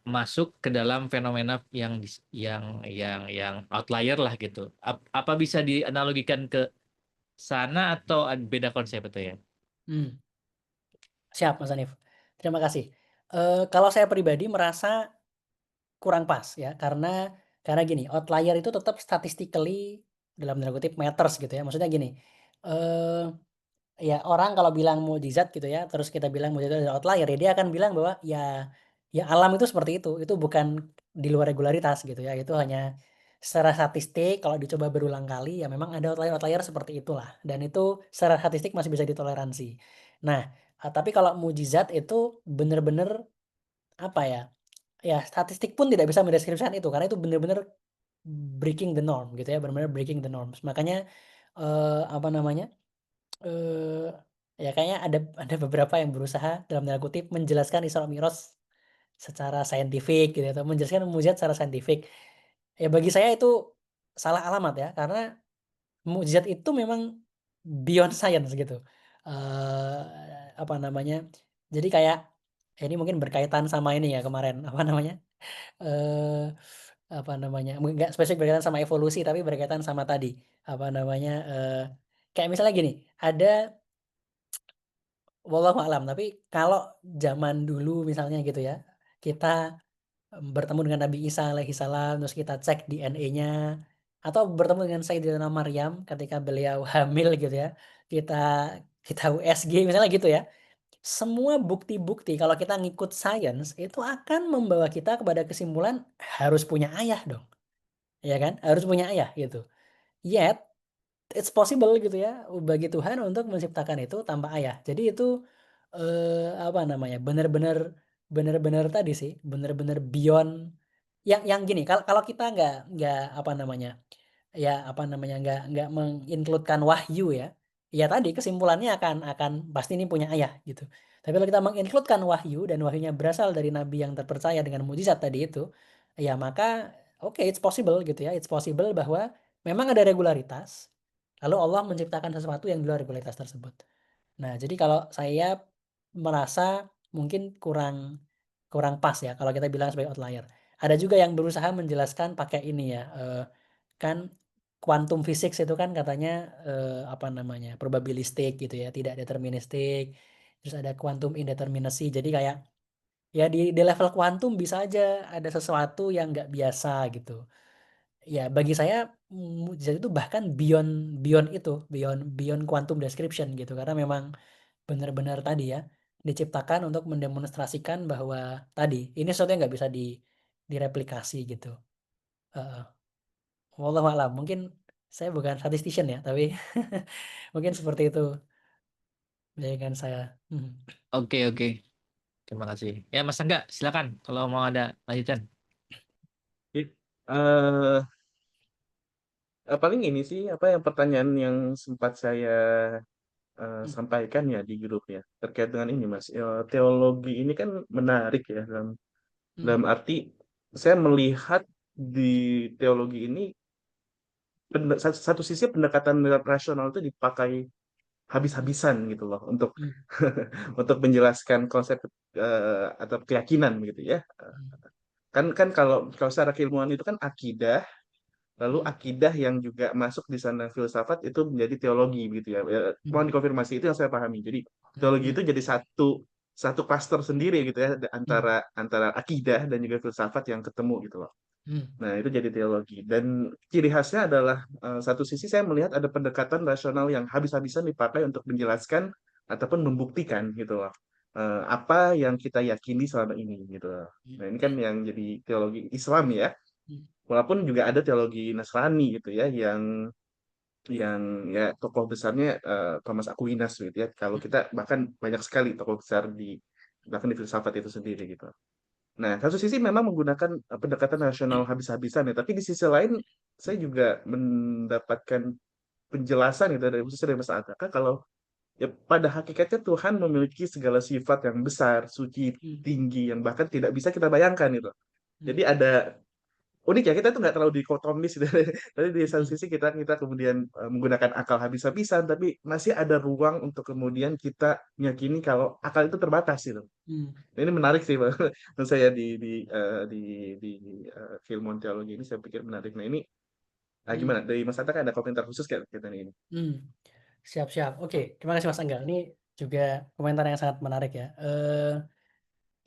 masuk ke dalam fenomena yang outlier lah gitu. Apa bisa dianalogikan ke sana atau beda konsep itu ya? Hmm. Siap Mas Hanif. Terima kasih. Kalau saya pribadi merasa kurang pas ya, karena gini, outlier itu tetap statistically dalam tanda kutip matters gitu ya. Maksudnya gini, eee, ya orang kalau bilang mukjizat gitu ya, terus kita bilang mukjizat itu adalah outlier, ya dia akan bilang bahwa ya alam itu seperti itu bukan di luar regularitas gitu ya, itu hanya secara statistik kalau dicoba berulang kali ya memang ada outlier-outlier seperti itulah, dan itu secara statistik masih bisa ditoleransi. Nah, tapi kalau mukjizat itu bener-bener apa ya, ya statistik pun tidak bisa mendeskripsikan itu, karena itu bener-bener breaking the norm gitu ya, benar-benar breaking the norms. Makanya, apa namanya, eee Ya kayaknya ada beberapa yang berusaha dalam tanda kutip menjelaskan Isra Mi'raj secara saintifik gitu ya, atau menjelaskan mukjizat secara saintifik. Ya bagi saya itu salah alamat ya, karena mukjizat itu memang beyond science gitu. Apa namanya, jadi kayak ini mungkin berkaitan sama ini ya kemarin, apa namanya, eee, apa namanya, nggak spesifik berkaitan sama evolusi, tapi berkaitan sama tadi, apa namanya, kayak misalnya gini, ada wallahu a'lam, tapi kalau zaman dulu misalnya gitu ya, kita bertemu dengan Nabi Isa alaihi salam, terus kita cek DNA-nya, atau bertemu dengan Sayyidatina Maryam ketika beliau hamil gitu ya, kita kita USG misalnya gitu ya. Semua bukti-bukti kalau kita ngikut sains itu akan membawa kita kepada kesimpulan harus punya ayah dong, ya kan? Harus punya ayah gitu. Yet it's possible gitu ya bagi Tuhan untuk menciptakan itu tanpa ayah. Jadi itu, apa namanya, benar-benar tadi sih, benar-benar beyond yang gini, kalau kalau kita nggak apa namanya, ya apa namanya, nggak meng-include-kan wahyu ya, ya tadi kesimpulannya akan pasti ini punya ayah gitu. Tapi kalau kita meng-include-kan wahyu dan wahyunya berasal dari nabi yang terpercaya dengan mukjizat tadi itu, ya maka oke, it's possible gitu ya, it's possible bahwa memang ada regularitas, lalu Allah menciptakan sesuatu yang di luar regularitas tersebut. Nah, jadi kalau saya merasa mungkin kurang kurang pas ya kalau kita bilang sebagai outlier. Ada juga yang berusaha menjelaskan pakai ini ya, kan quantum physics itu kan katanya, apa namanya, probabilistik gitu ya, tidak deterministik. Terus ada quantum indeterminacy. Jadi kayak ya di level kuantum bisa aja ada sesuatu yang nggak biasa gitu. Ya bagi saya mukjizat itu bahkan beyond beyond itu, beyond beyond quantum description gitu. Karena memang benar-benar tadi ya, diciptakan untuk mendemonstrasikan bahwa tadi, ini sesuatu yang nggak bisa direplikasi gitu. Heeh. Wallahu a'lam, mungkin saya bukan statistician ya, tapi mungkin seperti itu bayangan saya. Mhm. Oke, oke. Terima kasih. Ya, Mas Angga, silakan kalau mau ada lanjutan. Eh, paling ini sih apa yang pertanyaan yang sempat saya Mhm, sampaikan ya di grup ya terkait dengan ini Mas. Teologi ini kan menarik ya dalam mhm, dalam arti saya melihat di teologi ini satu sisi pendekatan rasional itu dipakai mhm, habis-habisan gitu loh untuk mhm, untuk menjelaskan konsep atau keyakinan gitu ya. mhm, Kan kan kalau kalau secara keilmuan itu kan akidah. Lalu mhm, akidah yang juga masuk di sana filsafat itu menjadi teologi gitu ya. Ya, mohon mhm, dikonfirmasi itu yang saya pahami. Jadi teologi mhm, itu jadi satu satu klaster sendiri gitu ya mhm, antara antara akidah dan juga filsafat yang ketemu gitu loh. mhm, Nah, itu jadi teologi. Dan ciri khasnya adalah satu sisi saya melihat ada pendekatan rasional yang habis-habisan dipakai untuk menjelaskan ataupun membuktikan gitu loh. Apa yang kita yakini selama ini gitu loh. Nah, ini kan yang jadi teologi Islam ya. mhm, Walaupun juga ada teologi Nasrani gitu ya yang ya tokoh besarnya Thomas Aquinas gitu ya. Kalau kita bahkan banyak sekali tokoh besar di bahkan di filsafat itu sendiri gitu. Nah, satu sisi memang menggunakan pendekatan rasional habis-habisan ya, tapi di sisi lain saya juga mendapatkan penjelasan gitu dari khususnya dari Mas Ataka kalau ya pada hakikatnya Tuhan memiliki segala sifat yang besar, suci, mhm, tinggi yang bahkan tidak bisa kita bayangkan gitu. mhm, Jadi ada unik ya kita tuh nggak terlalu dikotomis gitu. Tapi di satu mhm, sisi kita kita kemudian menggunakan akal habis-habisan, tapi masih ada ruang untuk kemudian kita meyakini kalau akal itu terbatas gitu. mhm, Nah, ini menarik sih Bang. Menurut saya di keilmuan teologi ini saya pikir menarik. Nah ini mhm, gimana dari Mas Ata kan ada komentar khusus kayak kita ini? mhm. Siap, siap. Oke, terima kasih Mas Angga. Ini juga komentar yang sangat menarik ya.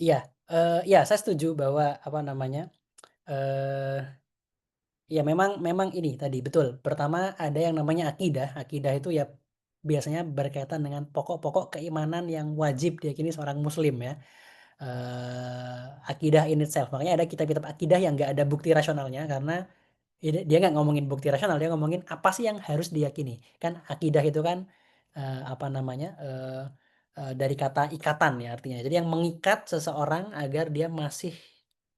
Iya, iya saya setuju bahwa apa namanya, eee ya memang memang ini tadi, betul. Pertama ada yang namanya akidah. Akidah itu ya biasanya berkaitan dengan pokok-pokok keimanan yang wajib diyakini seorang muslim ya. Akidah in itself. Makanya ada kitab-kitab akidah yang nggak ada bukti rasionalnya karena dia nggak ngomongin bukti rasional, dia ngomongin apa sih yang harus diyakini. Kan akidah itu kan, apa namanya, dari kata ikatan ya artinya. Jadi yang mengikat seseorang agar dia masih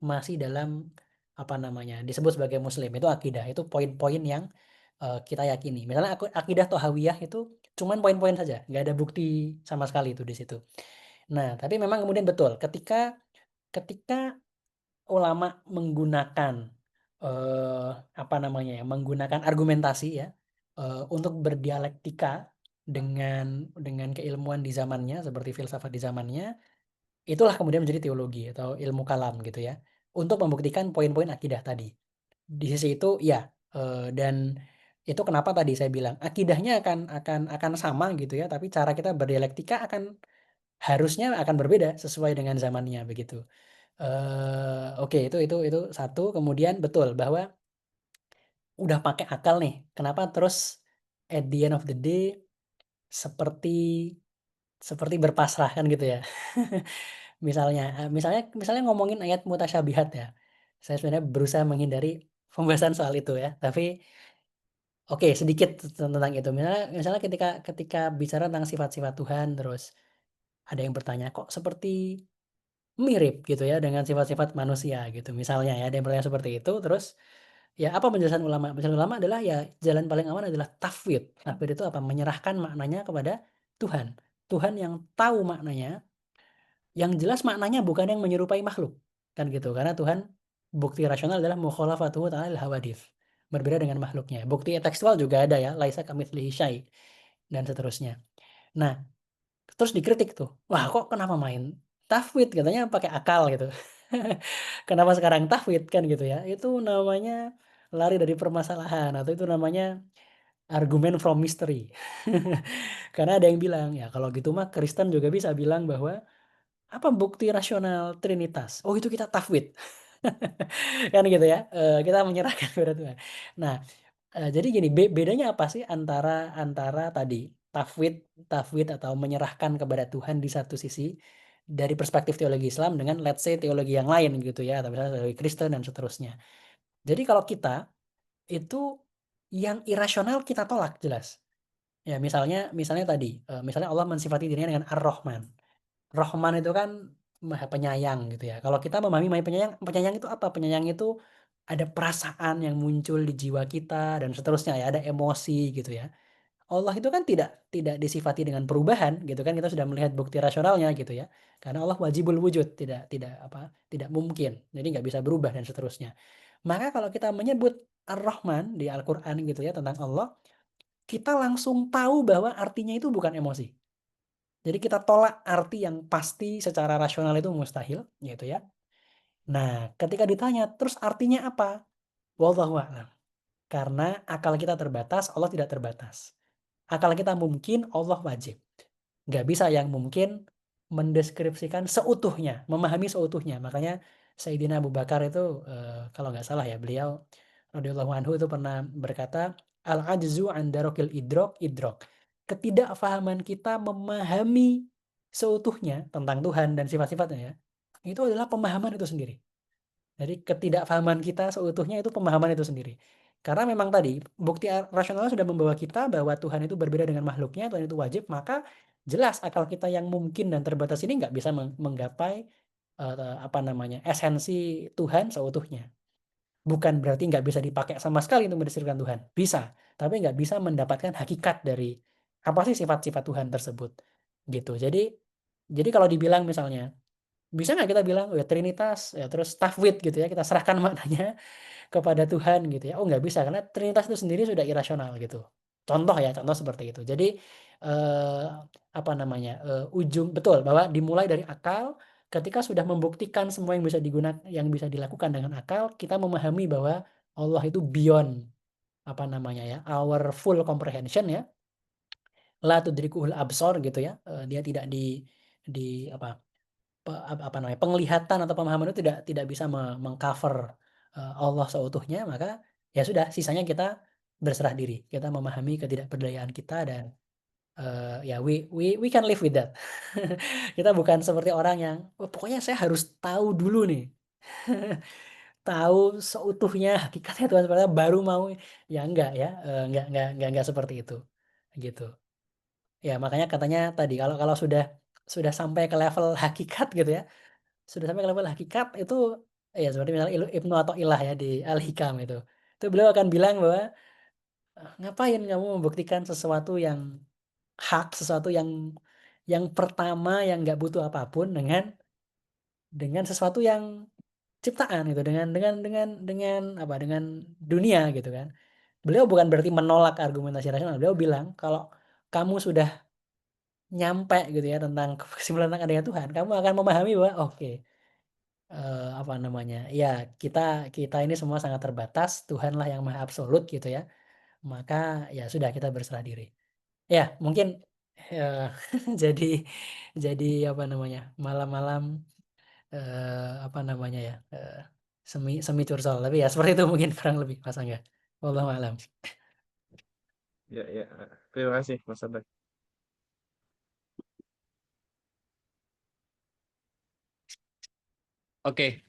masih dalam, apa namanya, disebut sebagai muslim, itu akidah. Itu poin-poin yang, kita yakini. Misalnya akidah Thahawiyah itu cuman poin-poin saja, nggak ada bukti sama sekali itu di situ. Nah, tapi memang kemudian betul ketika ulama menggunakan, apa namanya ya, menggunakan argumentasi ya, untuk berdialektika dengan keilmuan di zamannya, seperti filsafat di zamannya, itulah kemudian menjadi teologi atau ilmu kalam gitu ya, untuk membuktikan poin-poin akidah tadi. Di sisi itu ya, dan itu kenapa tadi saya bilang akidahnya akan sama gitu ya, tapi cara kita berdialektika harusnya akan berbeda sesuai dengan zamannya begitu. Oke, itu satu. Kemudian betul bahwa udah pakai akal nih, kenapa terus at the end of the day seperti seperti berpasrah kan gitu ya. Misalnya ngomongin ayat mutasyabihat ya. Saya sebenarnya berusaha menghindari pembahasan soal itu ya, tapi oke sedikit tentang itu. Misalnya ketika bicara tentang sifat-sifat Tuhan, terus ada yang bertanya, "Kok seperti mirip gitu ya dengan sifat-sifat manusia?" Gitu misalnya ya, ada yang bertanya seperti itu, terus ya apa penjelasan ulama? Penjelasan ulama adalah ya jalan paling aman adalah tafwid. Tafwid itu apa? Menyerahkan maknanya kepada Tuhan. Tuhan yang tahu maknanya, yang jelas maknanya bukan yang menyerupai makhluk, kan gitu. Karena Tuhan bukti rasional adalah mukhalafatuhu ta'ala lil hawadits, berbeda dengan makhluknya. Bukti tekstual juga ada ya, laisa kamitslihi syai' dan seterusnya. Nah, terus dikritik tuh, "Wah, kok kenapa main tafwid? Katanya pakai akal," gitu. Kenapa sekarang tafwid kan gitu ya. Itu namanya lari dari permasalahan atau itu namanya argumen from mystery. Karena ada yang bilang, "Ya kalau gitu mah Kristen juga bisa bilang bahwa apa bukti rasional Trinitas? Oh itu kita tafwid." Kan gitu ya, kita menyerahkan kepada Tuhan. Nah, jadi gini, bedanya apa sih antara antara tadi tafwid tafwid atau menyerahkan kepada Tuhan di satu sisi, dari perspektif teologi Islam dengan let's say teologi yang lain gitu ya, atau misalnya teologi Kristen dan seterusnya. Jadi kalau kita, itu yang irasional kita tolak jelas. Ya misalnya misalnya tadi, misalnya Allah mensifati dirinya dengan Ar-Rahman. Rahman itu kan Maha Penyayang gitu ya. Kalau kita memahami Maha Penyayang, penyayang itu apa? Penyayang itu ada perasaan yang muncul di jiwa kita dan seterusnya ya, ada emosi gitu ya. Allah itu kan tidak tidak disifati dengan perubahan gitu kan, kita sudah melihat bukti rasionalnya gitu ya. Karena Allah wajibul wujud, tidak mungkin. Jadi nggak bisa berubah dan seterusnya. Maka kalau kita menyebut Ar-Rahman di Al-Qur'an gitu ya tentang Allah, kita langsung tahu bahwa artinya itu bukan emosi. Jadi kita tolak arti yang pasti secara rasional itu mustahil gitu ya. Nah, ketika ditanya, "Terus artinya apa?" Wallahu a'lam. Karena akal kita terbatas, Allah tidak terbatas. Akal kita mungkin, Allah wajib. Nggak bisa yang mungkin mendeskripsikan seutuhnya, memahami seutuhnya. Makanya Sayyidina Abu Bakar itu, kalau nggak salah ya, beliau radhiyallahu anhu itu pernah berkata, "Al-'ajzu 'an darakil idrok." Ketidakfahaman kita memahami seutuhnya tentang Tuhan dan sifat-sifatnya ya, itu adalah pemahaman itu sendiri. Jadi ketidakfahaman kita seutuhnya itu pemahaman itu sendiri. Karena memang tadi bukti rasional sudah membawa kita bahwa Tuhan itu berbeda dengan makhluknya, Tuhan itu wajib, maka jelas akal kita yang mungkin dan terbatas ini nggak bisa menggapai apa namanya esensi Tuhan seutuhnya. Bukan berarti nggak bisa dipakai sama sekali untuk mendeskripsikan Tuhan, bisa, tapi nggak bisa mendapatkan hakikat dari apa sih sifat-sifat Tuhan tersebut, gitu. Jadi kalau dibilang misalnya, bisa nggak kita bilang, ya Trinitas, ya terus tafwid gitu ya, kita serahkan maknanya kepada Tuhan gitu ya. Oh nggak bisa, karena Trinitas itu sendiri sudah irasional gitu. Contoh ya, contoh seperti itu. Jadi, apa namanya, ujung betul bahwa dimulai dari akal, ketika sudah membuktikan semua yang bisa dilakukan dengan akal, kita memahami bahwa Allah itu beyond, apa namanya ya, our full comprehension ya, la tudrikuhul absor gitu ya, dia tidak di apa apa namanya, penglihatan atau pemahaman itu tidak bisa meng-cover, Allah seutuhnya, maka ya sudah sisanya kita berserah diri. Kita memahami ketidakberdayaan kita dan, ya we can live with that. Kita bukan seperti orang yang, "Oh pokoknya saya harus tahu dulu nih, tahu seutuhnya hakikatnya Tuhan seperti apa baru mau," ya enggak ya, enggak seperti itu, gitu. Ya makanya katanya tadi kalau kalau sudah sampai ke level hakikat gitu ya, sudah sampai ke level hakikat itu, ya seperti misalnya Ibnu Athaillah ya di Al-Hikam itu. Itu beliau akan bilang bahwa, "Ngapain kamu membuktikan sesuatu yang hak, sesuatu yang pertama yang nggak butuh apapun dengan sesuatu yang ciptaan gitu, dengan apa, dengan dunia gitu kan. Beliau bukan berarti menolak argumentasi rasional, beliau bilang kalau kamu sudah nyampe gitu ya tentang kesimpulan tentang adanya Tuhan, kamu akan memahami bahwa oke, apa namanya, ya kita ini semua sangat terbatas, Tuhanlah yang maha absolut gitu ya. Maka ya sudah kita berserah diri. Ya mungkin, eee, jadi apa namanya, malam-malam, apa namanya ya, semi semi curcol, tapi ya seperti itu mungkin kurang lebih Mas Angga. Wallahu a'lam. Ya, ya. Terima kasih, Mas Abad. Oke,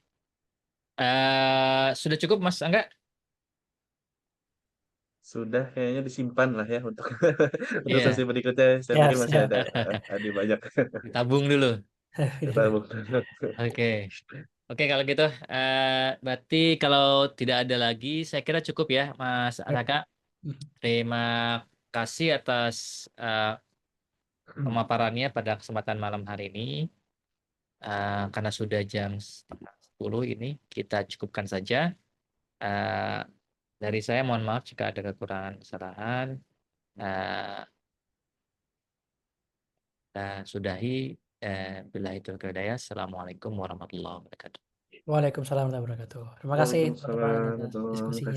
sudah cukup Mas Angga? Sudah kayaknya disimpan lah ya untuk untuk sesi Iya, berikutnya. Saya Siap pikir masih siap. ada banyak. ditabung dulu. Kita bukti. Oke. Oke, kalau gitu, berarti kalau tidak ada lagi, saya kira cukup ya, Mas Yap. Anaka. Terima kasih atas pemaparannya pada kesempatan malam hari ini. Karena sudah jam 10 ini, kita cukupkan saja. Dari saya mohon maaf jika ada kekurangan kesalahan. Sudahi. Billahi taufiq wal hidayah. Assalamualaikum warahmatullahi wabarakatuh. Waalaikumsalam warahmatullahi wabarakatuh. Terima kasih teman-teman Waalaikumsalam atas warahmatullahi diskusinya. wabarakatuh.